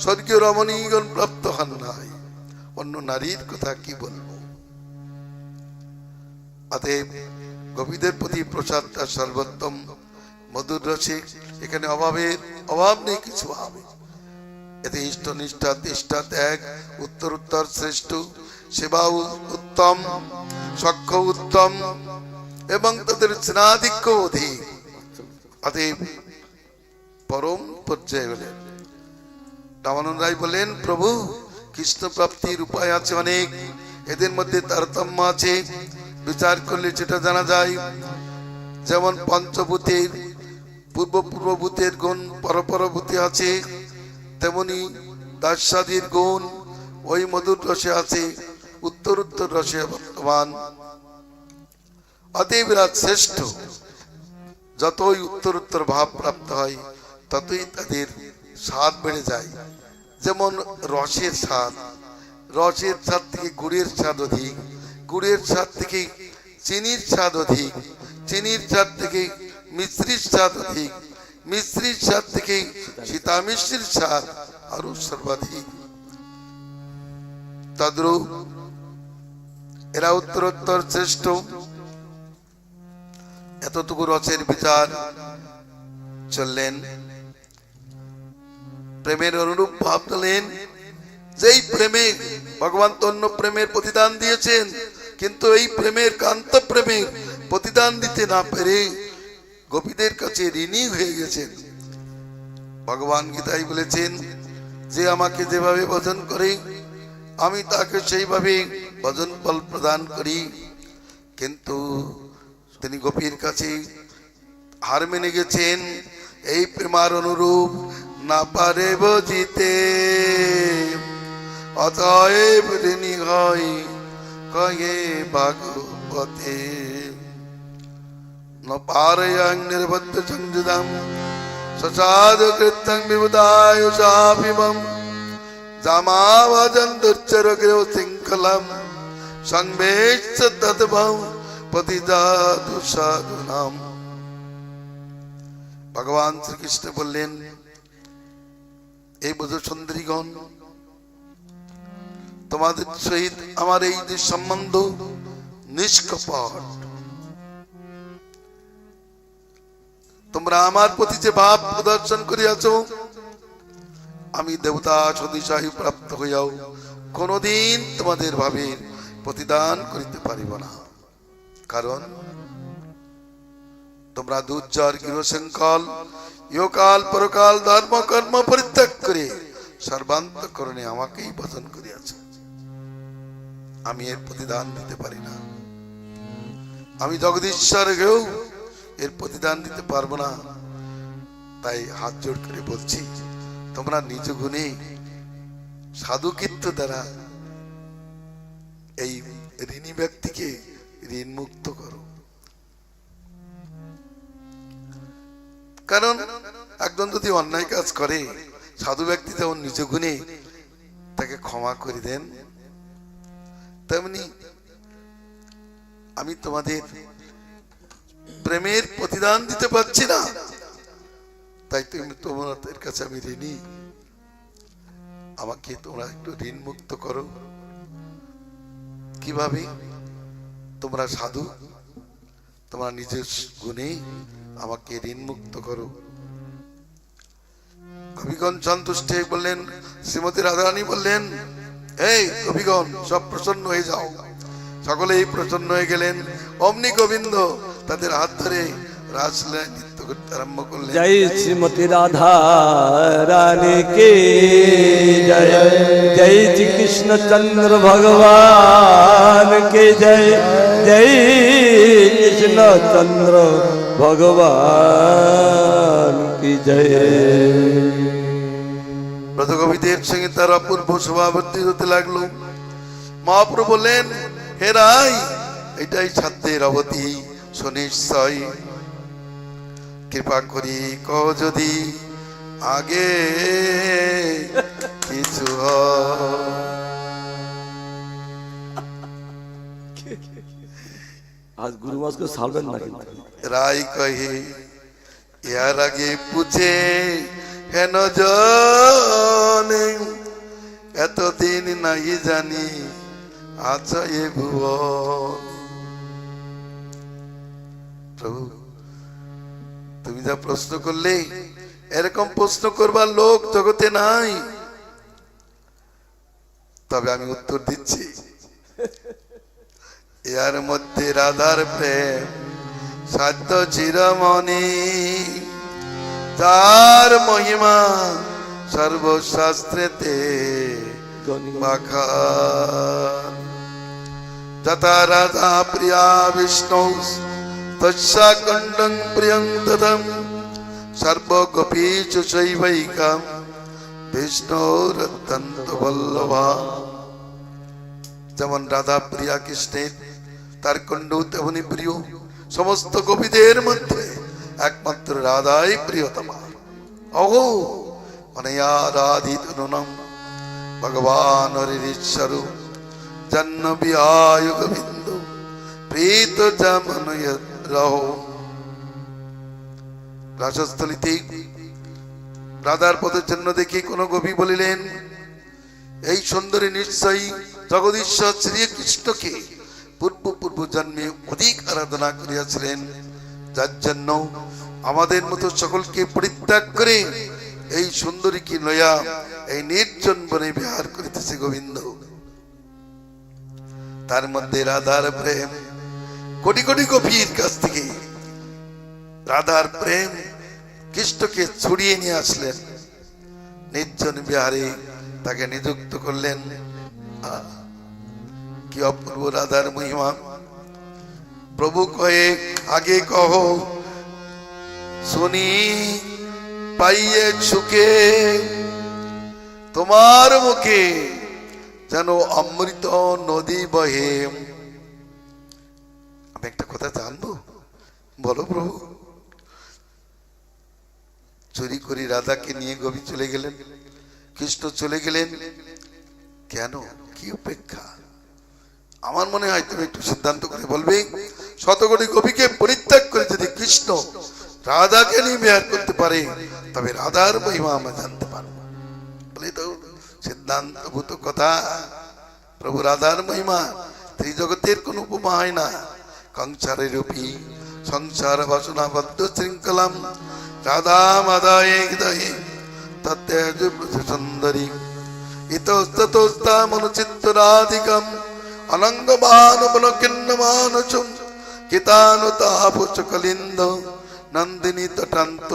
স্বর্গীয় রমণীগণ প্রাপ্ত হন নাই, অন্য নারীর কথা কি বলবো। অতএব গোপীদের প্রতি প্রসাদটা সর্বোত্তম, মধুর রসিক, এখানে অভাব নেই কিছু হবে। এতে ইষ্ট নিষ্ঠা তেষ্টা ত্যাগ উত্তর উত্তর শ্রেষ্ঠ, সেবা উত্তম, সখ্য উত্তম এবং তাদের স্নাধিক্য অধিক। অতএব পরম পর্যায়ে হলেন। রামানন্দ রায় বলেন, প্রভু কৃষ্ণ প্রাপ্তির উপায় আছে অনেক, এদের মধ্যে তারতম্য আছে, বিচার করলে সেটা জানা যায়। যেমন পঞ্চভূতের পূর্বভূতের গুণ পরপরভূতে আছে, তেমনি দাস্যাদির গুণ ওই মধুর রসে আছে, উত্তর উত্তর রসে বর্তমান। অতএব এরা শ্রেষ্ঠ। যতই উত্তর উত্তর ভাব প্রাপ্ত হয় ততই তাদের স্বাদ বেড়ে যায়। যেমন রসের স্বাদ থেকে গুড়ের স্বাদ অধিক, গুড়ের স্বাদ থেকে চিনির স্বাদ অধিক, চিনির স্বাদ থেকে মিশ্রির স্বাদ অধিক, মিশ্রির স্বাদ থেকে সীতামিশ্রির স্বাদ আরো সর্বাধিক। তদ্রূপ এরা উত্তরোত্তর শ্রেষ্ঠ। এতটুকু রসের বিচার চললেন। প্রেমের অনুরূপ ভাব পেলেন, যেই প্রেমে ভগবান তো অন্য প্রেমের প্রতিদান দিয়েছেন, কিন্তু এই প্রেমের কান্ত প্রেমের প্রতিদান দিতে না পেরে গোপীদের কাছে ঋণী হয়ে গেছেন। ভগবান গীতায় বলেছেন, যে আমাকে যেভাবে ভজন করে আমি তাকে সেইভাবে ভজন ফল প্রদান করি, কিন্তু তিনি গোপীর কাছে হার মেনে গেছেন। এই প্রেমার অনুরূপ না পারে বুঝিতে, অতএব ঋণী হয় কয়ে ভাগবতে। ন পারয়াং নির্বদ্ধ সংযুদম সসাধু কৃত্যং বিবুধায়ুষাপিবম জামাভজন দুর্চর গৃহ শৃঙ্খলম সংবেশ তদ্ভব পতিদাতু সাধুনাম। ভগবান শ্রীকৃষ্ণ বললেন, এই ব্রজ সুন্দরীগণ, তোমাদের সহিত আমার এই যে সম্বন্ধ নিষ্কপট, তোমরা আমার প্রতি যে ভাব প্রদর্শন করিয়াছ, আমি দেবতা সদৃশায়ু প্রাপ্ত হইয়াও কোনদিন তোমাদের ভাবের প্রতিদান করিতে পারিব না। কারণ তোমরা দুর্জর গৃহশৃঙ্খল ইহকাল পরকাল ধর্ম কর্ম পরিত্যাগ করে সর্বান্তঃকরণে আমাকেই ভজন করিয়াছ। আমি এর প্রতিদান দিতে পারি না, আমি জগদীশ্বর হয়েও এর প্রতিদান দিতে পারবো না। তাই হাত জোড় করে বলছি, তোমরা নিজ গুণে সাধুকীর্ত দ্বারা এই ঋণী ব্যক্তিকে ঋণ মুক্ত করো। কারণ একজন যদি অন্যায় কাজ করে, সাধু ব্যক্তি যেমন নিজ গুণে তাকে ক্ষমা করে দেন, তেমনি আমি তোমাদের প্রেমের প্রতিদান দিতে পারছি না, তাই তুমি তোমাদের কাছে আমি ঋণী, আমাকে তোমরা একটু ঋণ মুক্ত করো। কিভাবে? তোমরা সাধু, তোমরা নিজের গুণে আমাকে ঋণ মুক্ত করো। কবিগণ সন্তুষ্ট হয়ে বললেন, শ্রীমতী রাধারানী বললেন, এই কবিগণ সব প্রসন্ন হয়ে যাও, সকলেই প্রসন্ন হয়ে গেলেন। অমনি গোবিন্দ তাদের হাত ধরে রাসলীলা নৃত্য করতে আরম্ভ করলেন। জয় শ্রীমতী রাধা রানী কে জয়, জয় শ্রী কৃষ্ণচন্দ্র ভগবান কে জয়, জয় কৃষ্ণচন্দ্র ভগবান কি জয়। ব্রতকবিদের সঙ্গে তার অপূর্ব শোভাবর্তী হতে লাগলো। মহাপ্রভু বললেন, হে রাই, এটাই সাধ্যের অবধি সুনিশ্চয়, কৃপা করি কহ যদি আগে কিছু হয়। আজ গুরু মাসকে সারবেন না কিন্তু। রাই কহে, ইয়ার আগে পুছে হেন জনে, এতদিন নাই জানি আচ্ছা এ ভুবন। প্রভু, তুমি যা প্রশ্ন করলে, এরকম প্রশ্ন করবার লোক জগতে নাই, তবে আমি উত্তর দিচ্ছি। এর মধ্যে রাধার প্রেম সাধ্য চিরমণি, তার মহিমা সর্বশাস্ত্রেতে মাখান। যথা রাধা প্রিয়া বিষ্ণু তস্যা কণ্ডং প্রিয়ং তদম, সর্বগোপীষু চৈবৈকাম বিষ্ণুর অত্যন্ত বল্লভা। যেমন রাধা প্রিয়া কৃষ্ণের, তার কণ্ড তেমনি প্রিয়। সমস্ত গোপীদের মধ্যে একমাত্র রাধাই প্রিয়তমা। অহো অনয়ারাধিত ননম ভগবান হরিশ্বর জন্নবি আয়ু গোবিন্দ প্রীত জামনয় রহ। রাজস্থলিতে রাধার পদের জন্য দেখি কোন গোপী বলিলেন, এই সুন্দরী নিশ্চয়ই জগদীশ্বর শ্রীকৃষ্ণকে পূর্ব জন্মে অধিক আরাধনা করিয়াছিলেন, যার জন্য আমাদের মতো সকলকে পরিত্যাগ করে এই সুন্দরীকে লইয়া এই নির্জন বনে বিহার করিতেছে গোবিন্দ। তার মধ্যে রাধার প্রেম কোটি কোটি গোপীর কাছ থেকে রাধার প্রেম কৃষ্ণকে ছড়িয়ে নিয়ে আসলেন, নির্জন বিহারে তাকে নিযুক্ত করলেন। কি অপূর্ব রাধার মহিমা! প্রভু কয়ে, আগে কহ শুনি পাইয়ে সুখে, তোমার মুখে যেন অমৃত নদী বহে। আমি একটা কথা জানবো, বলো প্রভু। চুরি করি রাধাকে নিয়ে গোপী চলে গেলেন, কৃষ্ণ চলে গেলেন, কেন? কি অপেক্ষা? আমার মনে হয় তুমি একটু সিদ্ধান্ত করে বলবে, শতকোটি গোপীকে পরিত্যাগ করে যদি কৃষ্ণ রাধাকে নিয়ে বিহার করতে পারে, তবে রাধার মহিমা আমরা জানতে পারবো। বলে তো সিদ্ধান্তভূত কথা। প্রভু রাধার মহিমা ত্রিজগতের কোন উপমা হয় না। কংসারের রূপী সংসার বাসনাবদ্ধ শৃঙ্খলাম রাধা মাদায়ে হৃদয়ে তত্তেজ সুন্দরী ইতস্ততস্তা মনুচিত্তরাধিকম অনঙ্গমান বলকিন্নমানুচুম কিতানুতাপুচ কলিন্দ নন্দিনী তটান্ত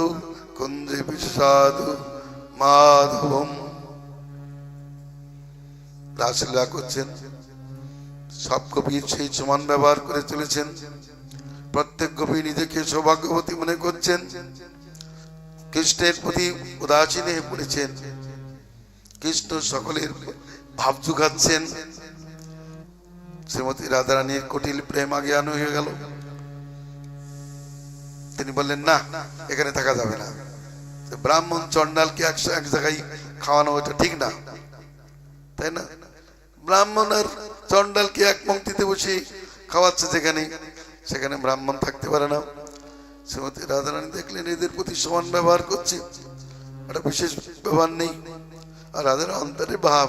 কুঞ্জে বিষাদু মাধবম। রাসলীলা করছেন, সব কবির সেই সমান ব্যবহার করে চলেছেন। প্রত্যেক কবি নিজেকে সৌভাগ্যবতী মনে করছেন, কৃষ্ণের প্রতি উদাসীন হয়ে পড়েছেন। কৃষ্ণ সকলের ভাব জুগাচ্ছেন। শ্রীমতী রাধারানীর কটিল প্রেম আজ্ঞান হয়ে গেল। তিনি বললেন, না, এখানে থাকা যাবে না। ব্রাহ্মণ চন্ডালকে এক জায়গায় খাওয়ানো ওটা ঠিক না, তাই না? ব্রাহ্মণ আর চন্ডালকে এক পংক্তিতে বসে খাওয়াচ্ছে, সেখানে ব্রাহ্মণ থাকতে পারে না। শ্রীমতী রাধারানী দেখলেন এদের প্রতি সমান ব্যবহার করছে, একটা বিশেষ ব্যবহার নেই। আর রাধার অন্তরে ভাব,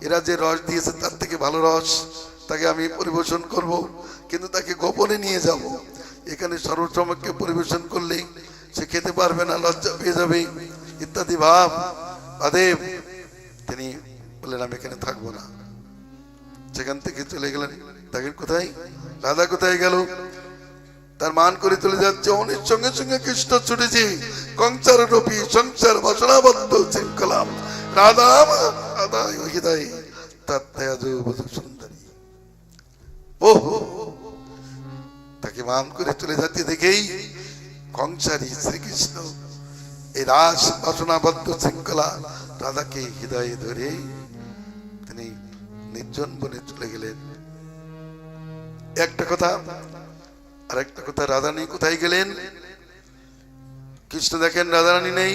এরা যে রস দিয়েছে তার থেকে ভালো রস তাকে আমি পরিবেশন করব, কিন্তু তাকে গোপনে নিয়ে যাব। এখানে সর্বসমক্ষে পরিবেশন করলে সে খেতে পারবে না, লজ্জা পেয়ে যাবে ইত্যাদি ভাব। অতএব তিনি বললেন, আমি এখানে থাকবো না। সেখান থেকে চলে গেলেন দেখেন কোথায় রাধা কোথায় গেল, তার মান করে চলে যাচ্ছে। অনেক সঙ্গে সঙ্গে কৃষ্ণ ছুটেছে, কংসার রূপী সংসার বাসনাবদ্ধ শৃঙ্খলা রাধা রাধা হৃদয় সুন্দরী। ও তাকে মান করে চলে যাচ্ছে দেখেই কংসারী শ্রীকৃষ্ণ এই রাস বাসনাবদ্ধ শৃঙ্খলা রাধাকে হৃদয়ে ধরে তিনি নির্জন বনে চলে গেলেন। একটা কথা, আর একটা কথা, রাধারানী কোথায় গেলেন? কৃষ্ণ দেখেন রাধারানী নেই,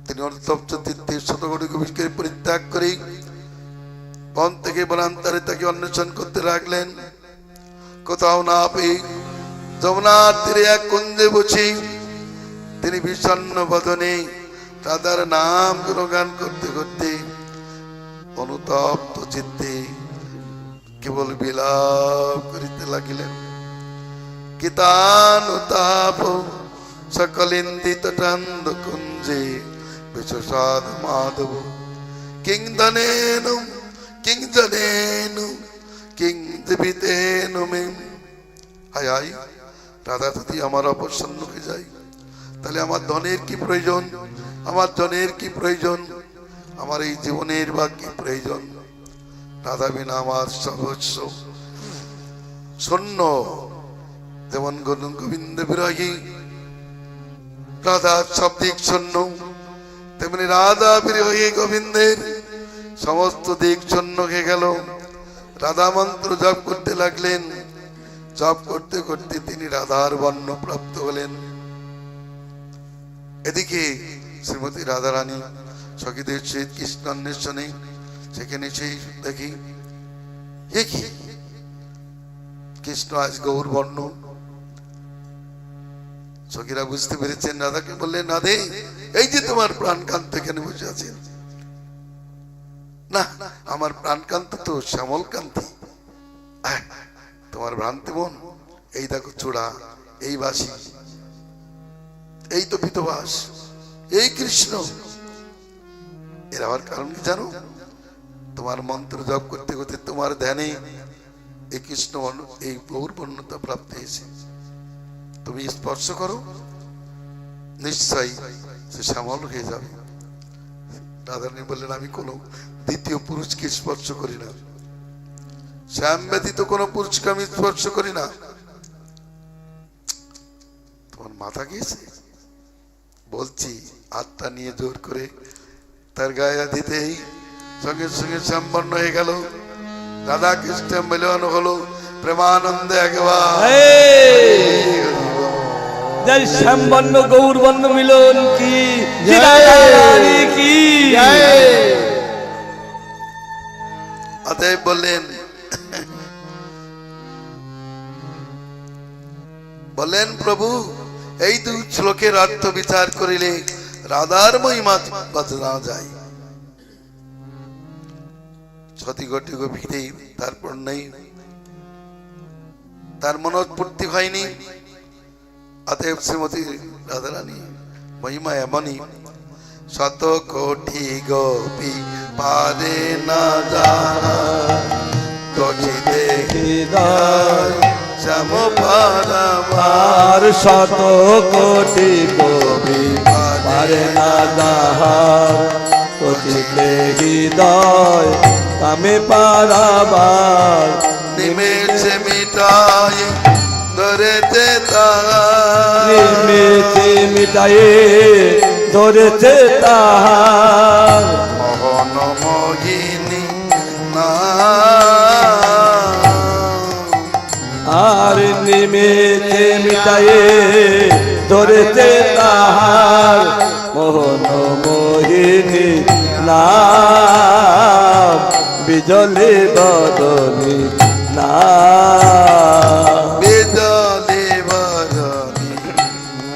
তিনি অন্তপ্ত তীর্থে শতকোটি গোপীকে পরিত্যাগ করে বন থেকে বনান্তরে তাকে অন্বেষণ করতে লাগলেন। কোথাও না পেয়ে যমুনার তীরে এক কুঞ্জে বসে তিনি বিষণ্ণ বদনে রাধার নাম গুণগান করতে করতে অনুতপ্ত চিত্তে কেবল বিলাপ করিতে লাগিলেন। কিতানুতাপ সকলিন্দিত টান্দ কুঞ্জে বিশ্বসাদ মাধব কিং ধনেনু কিং জনেনু কিং জীবিতেনু মে। হায় হায়, রাধা যদি আমার অপসন্ন হয়ে যায় তাহলে আমার ধনের কি প্রয়োজন, আমার জনের কি প্রয়োজন, আমার এই জীবনের বা কি প্রয়োজন? রাধা বিনা আমার সর্বস্ব শূন্য। যেমন গোবিন্দ বিরহী রাধার সব দিক শূন্য, তেমনি রাধা বিরহী গোবিন্দের সমস্ত দিক শূন্য হয়ে গেল। রাধা মন্ত্র জপ করতে লাগলেন, জপ করতে করতে তিনি রাধার বর্ণ প্রাপ্ত হলেন। এদিকে শ্রীমতী রাধারানী সখীদের সহিত কৃষ্ণ অন্বেষণে সেখানে সেই দেখি কৃষ্ণ আজ গৌর বর্ণ। সখীরা বুঝতে পেরেছেন, রাধাকে বললেন, রাধে এই যে তোমার প্রাণকান্ত এখানে বসে আছেন। না, আমার প্রাণকান্ত তো শ্যামল কান্তি। তোমার ভ্রান্তি মন, এই দেখো চূড়া, এই বাসি, এই তো পিতবাস, এই কৃষ্ণ। এর আবার কারণ কি জানো? তোমার মন্ত্র জপ করতে করতে তোমার ধ্যানে এই কৃষ্ণ এই গৌর বর্ণতা প্রাপ্ত হয়েছে। তুমি স্পর্শ করো, নিশ্চয়ই সে শ্যামল হয়ে যাবে। রাধারানী বললেন, আমি কোনো দ্বিতীয় পুরুষকে স্পর্শ করি না, শ্যাম ব্যতীত কোনো পুরুষকে আমি স্পর্শ করি না। তোমার মাথা গিয়েছে? বলছি, আত্মা নিয়ে জোর করে তার গায়ে দিতেই সঙ্গে সঙ্গে শ্যামবর্ণ হয়ে গেল। রাধা কৃষ্ণ মিলন হলো প্রেমানন্দে একেবারে। জয় শ্যামবর্ণ গৌর বর্ণ মিলন কি, জয় কি। অতএব বললেন প্রভু, এই দুই শ্লোকের অর্থ বিচার করিলে রাধার মহিমা বাঁচা যায়। সতী গটি গোপীতে তারপর নেই, তার মনোৎপত্তি হয়নি। অতএব শ্রীমতী রাধারানী মহিমা এমনই, শত কোটি গোপী পারে না জানা, তোকে হৃদয় শ্যাম পারাবার। শত কোটি গোপী পারে না যাহার, তোকে হৃদয় আমি পারাবার। নিমেষে মিটাই ধরেছে তাহার, নিমেষে মিটায়ে ধরেছে তাহার। মোহন মোহিনী না আর নিমেষে মিটায়ে ধরেছে তাহার। মোহন মোহিনী নাম বিজলি বদনী নাম, বিজলি বদনী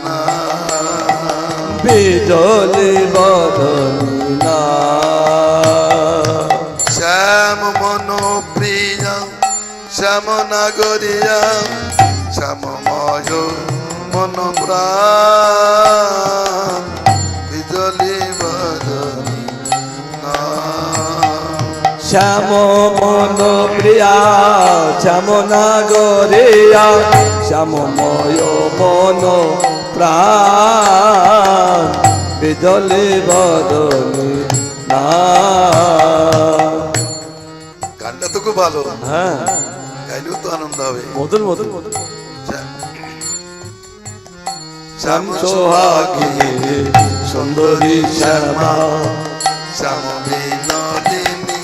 নাম, বিজলি বদনী নাম। শ্যাম মনোপ্রিয়া শ্যাম নাগরিয়া শ্যামময় মন প্রাণ, বিজলি বদনী নাম। শ্যাম মন প্রিয়া শ্যাম নাগরিয়া শ্যামময় মন প্রাণ বিজলি বদলি না। গানটা তো খুব ভালো, হ্যাঁ গাইলেও তো আনন্দ হবে। মধুর মধুর মধুর। শ্যাম সোহাগিনী সুন্দরী শ্যামা শ্যাম বিনোদিনী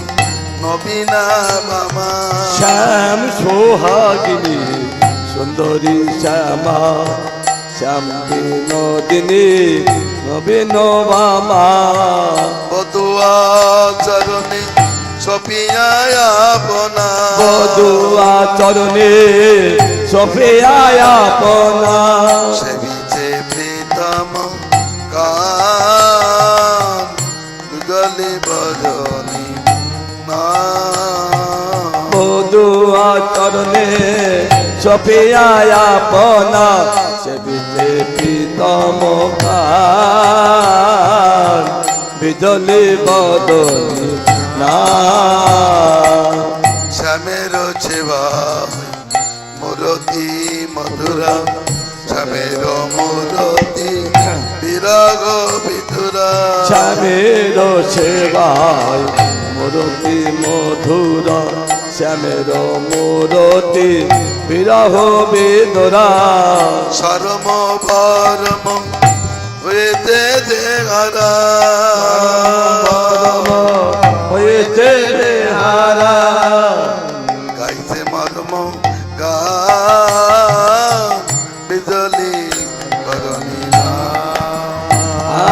নবীনা মামা। শ্যাম সোহাগিনী সুন্দরী শ্যামা শ্যাম বিনোদিনী নবীন মামা। বদুয়া চরণে সপিয়ায় আপনা বধুয়া চরণে সফিয়ায় আপনা। সেবিছে প্রীতম কান গলি বজনী না। বধুয়া চরণে সফিয়ায় আপনা সেবিতে প্রীতম কান বিজলি বদলি না। শ্যামের সেবা মূরতি মধুরা শ্যামের মূরতি বিরাগ বিধুরা। শ্যামের সেবায় মূরতি মধুরা শ্যামের মূরতি বিরহ বেদরা। সরম পরম হইতে দেহারা হয়েছে হারা। গাইছে মর্ম গান বিজলি করণী না।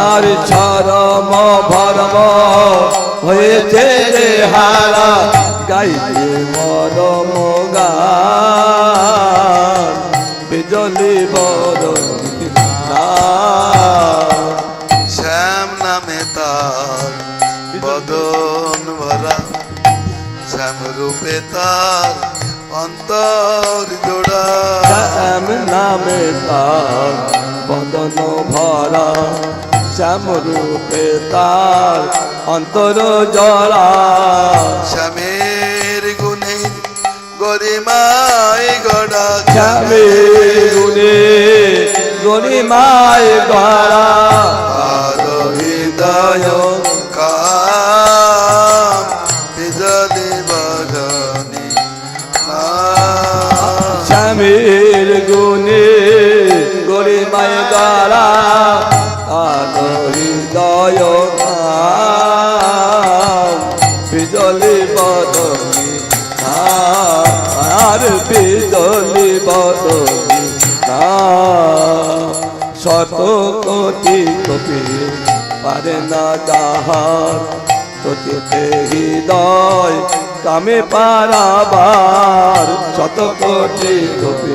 আর চরম ভরম হয়েছে রে হারা গাইছে মরম গান বিজলি বদলি না। শ্যাম নামে তার বদন ভরা শ্যাম রূপে তার অন্তর জোড়া। শ্যাম নামে তার বদন ভরা শ্যাম রূপে তার অন্তর জড়া। শ্যামের গুণে গরিমায় গড়া শ্যামের গুণে গরিমায় গড়া। আর হৃদয় কাম বিজলি বদনী না। স্বামীর গুণে গরিমায় গড়া আর হৃদয় বিজলি বদলি না। আর বিজলি বদলি না। শত কোটি কপি পারে না যাহার তোতে হৃদয় কামে পারাবার। শত কোটি কপি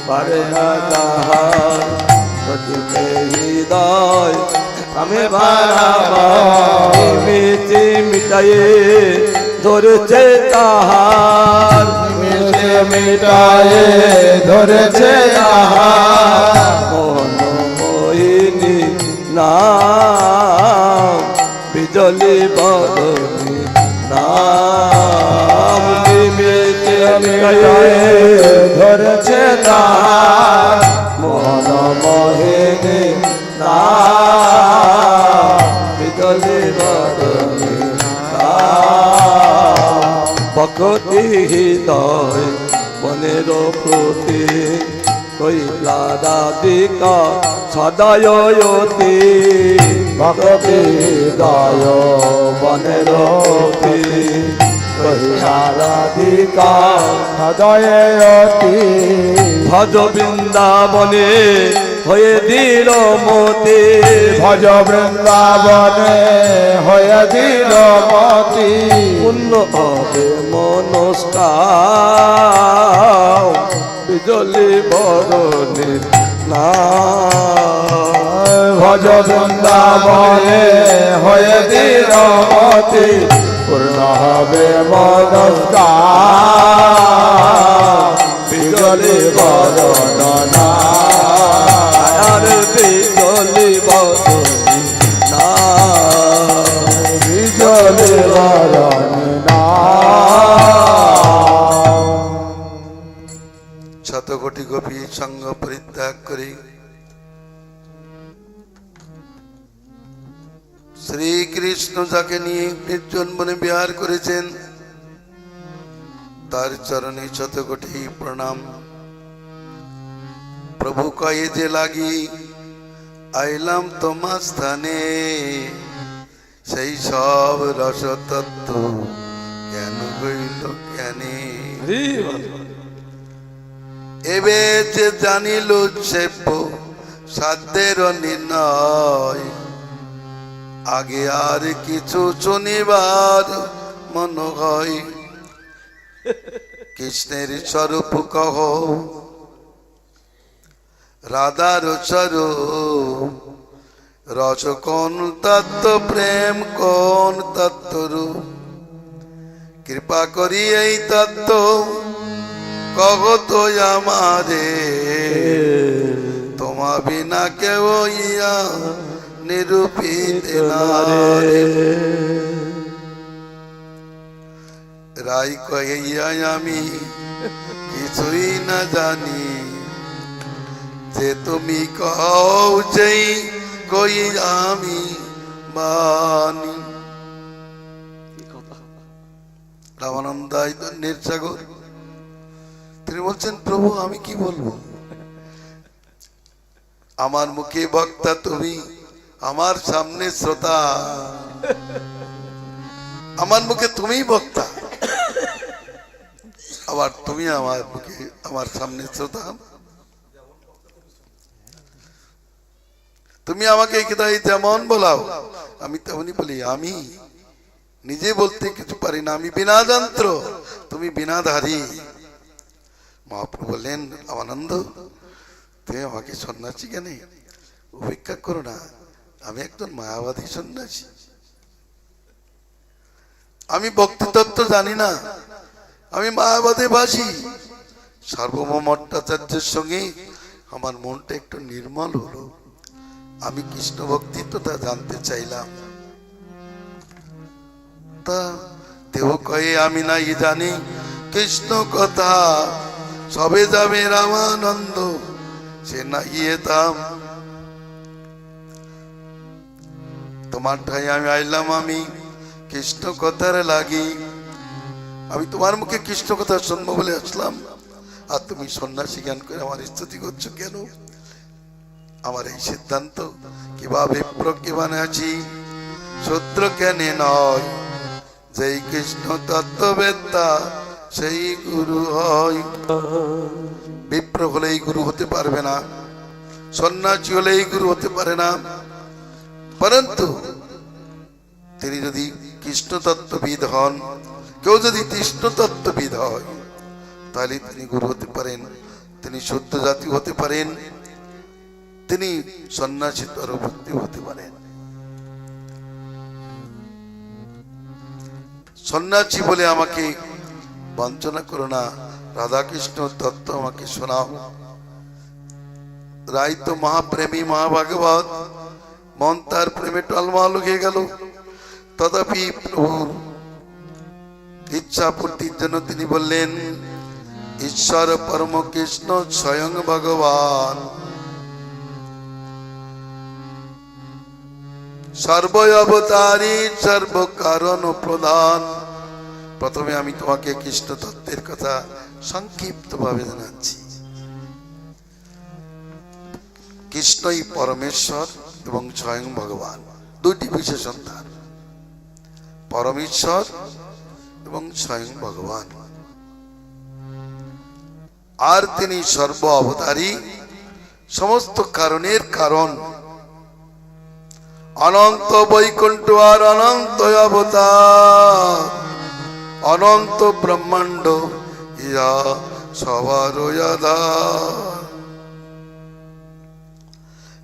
পারে না যাহার তোতে হৃদয় কামে পারাবার। মিটি মিটায়ে ধরেছে তাহার মিশে মিটায়ে ধরেছে তাহার। মন মোহিনী নাম বিজলি বদলি নাম। নিমিতে মিটায়ে ধরেছে তাহার। মন মোহিনী নাম বিজলি বদলি নাম। ভক্তি হৃদয় মনের প্রতি কইলা রাধিকা সদয়তি। ভক্তি দয় বনের কহিলা রাধিকা হৃদয়তি। ভজ বৃন্দাবনে হয়ে দিল মতি। ভজ বৃন্দাবনে হয়ে দিল মতি। পূর্ণ হবে মনস্কার বিজলি বদলি না। ভজ বৃন্দাবনে হয়ে দিল মতি। পূর্ণ হবে মনস্কার বিজলি বদনা। আর বিজলি বদলি না। বিজলি বদনা। তথাপি সঙ্গ পরিত্যাগ করে শ্রীকৃষ্ণ যাকে নিয়ে নির্জন বনে বিহার করেছেন তার চরণে শতকোটি প্রণাম। প্রভু কয়ে যে লাগি আইলাম তোমার স্থানে, সেই সব রসতত্ত্ব জ্ঞান হইল জ্ঞানে। এবে যে জানিল সেব্য সাধ্যের নির্ণয়, আগে আর কিছু শুনিবার মন হয়। কৃষ্ণের স্বরূপ কহ, রাধার স্বরূপ, রস কোন তত্ত্ব, প্রেম কোন তত্ত্ব। কৃপা করি এই তত্ত্ব কহ তো আমারে, তোমা বিনা কেউ ইয়া নিরূপিত নারে। রাই কহিয়া আমি কিছুই না জানি, যে তুমি কও যেই কই আমি মানি। রামানন্দাই ধন্যের সাগর তিনি বলছেন, প্রভু আমি কি বলবো, আমার মুখে বক্তা তুমি, আমার সামনে শ্রোতা। আমার মুখে তুমি বক্তা, আবার তুমি আমার মুখে আমার সামনে শ্রোতা। তুমি আমাকে এই যেমন বলাও আমি তেমনই বলি। আমি নিজে বলতে কিছু পারি না, আমি বিনা যন্ত্র, তুমি বিনাধারী। মহাপ্রভু বললেন, রামানন্দ তুমি আমাকে সন্ন্যাসী কেন, উপেক্ষা করো না, আমি একজন মায়াবাদী সন্ন্যাসী। আমি ভক্তি তত্ত্ব জানি না, আমি মায়াবাদে বাসি। সার্বভৌম ভট্টাচার্যের সঙ্গে আমার মনটা একটু নির্মল হলো, আমি কৃষ্ণ ভক্তি তো তা জানতে চাইলাম। তা দেহ কয়ে আমি নাই জানি কৃষ্ণ কথা, সবে যাবে রামানন্দ সে না ইয়েতাম। তোমার ঠাই আমি আইলাম, আমি কৃষ্ণ কথার লাগি। আমি তোমার মুখে কৃষ্ণ কথা শুনবো বলে আসলাম, আর তুমি সন্ন্যাসী জ্ঞান করে আমার স্তুতি করছো কেন? আমার এই সিদ্ধান্ত কিভাবে প্রজ্ঞানে আছি, শূদ্র জ্ঞানে নয়। যেই কৃষ্ণ তত্ত্ববেত্তা সেই গুরু হয়। বিপ্র হলেই গুরু হতে পারবে না, সন্ন্যাসী হলেই গুরু হতে পারে না। পরন্তু তিনি যদি কৃষ্ণ তত্ত্ববিদ হন, কেউ যদি কৃষ্ণ তত্ত্ববিদ হয়, তাহলে তিনি গুরু হতে পারেন, তিনি শুদ্ধ জাতি হতে পারেন, তিনি সন্ন্যাসী তরভুক্তি হতে পারেন। সন্ন্যাসী বলে আমাকে বঞ্চনা করো না, রাধাকৃষ্ণ তত্ত্ব আমাকে শোনাও। রাই তো মহাপ্রেমী মহাভাগবত, মন তার প্রেমে টলমল হয়ে গেল। তথাপি প্রভুর ইচ্ছা পূর্তির জন্য তিনি বললেন, ঈশ্বর পরম কৃষ্ণ স্বয়ং ভগবান, সর্ব অবতারী সর্ব কারণ প্রধান। প্রথমে আমি তোমাকে কৃষ্ণ তত্ত্বের কথা সংক্ষিপ্ত ভাবে জানাচ্ছি। কৃষ্ণই পরমেশ্বর এবং স্বয়ং ভগবান, দুটি বিশেষণ তার, পরমেশ্বর এবং স্বয়ং ভগবান। আর তিনি সর্ব অবতারী, সমস্ত কারণের কারণ। অনন্ত বৈকুণ্ঠ আর অনন্ত অবতার, অনন্ত ব্রহ্মাণ্ড ইয়া সবার আধার।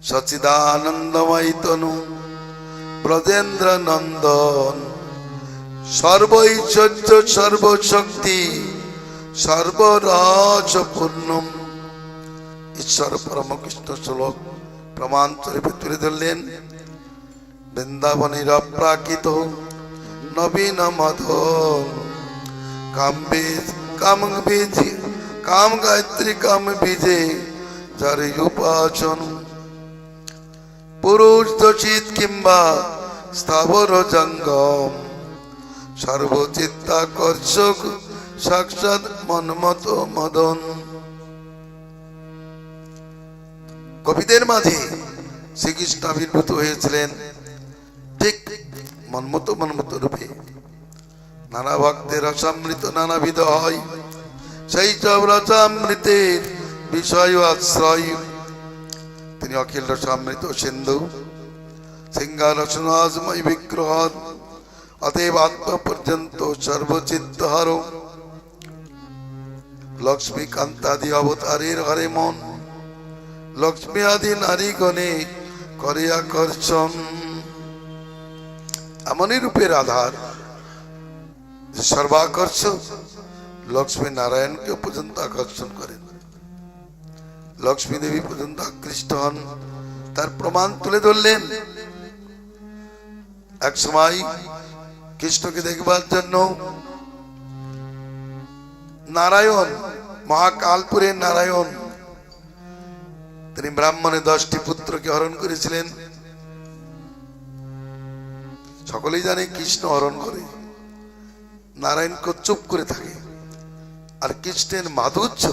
সচিদানন্দময় তনু ব্রজেন্দ্র নন্দন, সর্বৈশ্বর্য সর্বশক্তি সর্বরস পূর্ণম। ঈশ্বর পরম কৃষ্ণ শ্লোক প্রমাণ স্বরূপে তুলে ধরলেন। বৃন্দাবনের অপ্রাকৃত নবীন মধন, কাম গায়ত্রী কাম বীজে যার উপাসন, পুরুষ দোষিত কিংবা স্থাবর জঙ্গম, সর্বচিত্তাকর্ষক সাক্ষাৎ মনমত মদন। কবিদের মাঝে শ্রীকৃষ্ণ আবির্ভূত হয়েছিলেন ঠিক মনমত রূপে। নানা ভক্তের রসামৃত নানাবিধ হয়, সেই সব রসামৃতের বিষয় আশ্রয়। তিনি অখিল রসামৃত সিন্ধু, সিংহারসনাজময় বিগ্রহ, অতএব আত্মা পর্যন্ত সর্বচিত্তহার। লক্ষ্মীকান্তাদি অবতারের হরে মন, লক্ষ্মী আদি নারীগণে করে আকর্ষণ। এমনই রূপের আধার যে সর্বাকর্ষক লক্ষ্মী নারায়ণকে পর্যন্ত আকর্ষণ করেন, লক্ষ্মী দেবী পর্যন্ত আকৃষ্ট হন। তার প্রমাণ তুলে ধরলেন। এক সময় কৃষ্ণকে দেখবার জন্য নারায়ণ, মহাকালপুরের নারায়ণ, তিনি ব্রাহ্মণের 10টি পুত্রকে হরণ করেছিলেন। সকলেই জানে কৃষ্ণ হরণ করে, নারায়ণকে চুপ করে থাকে। আর কৃষ্ণের মাধুর্য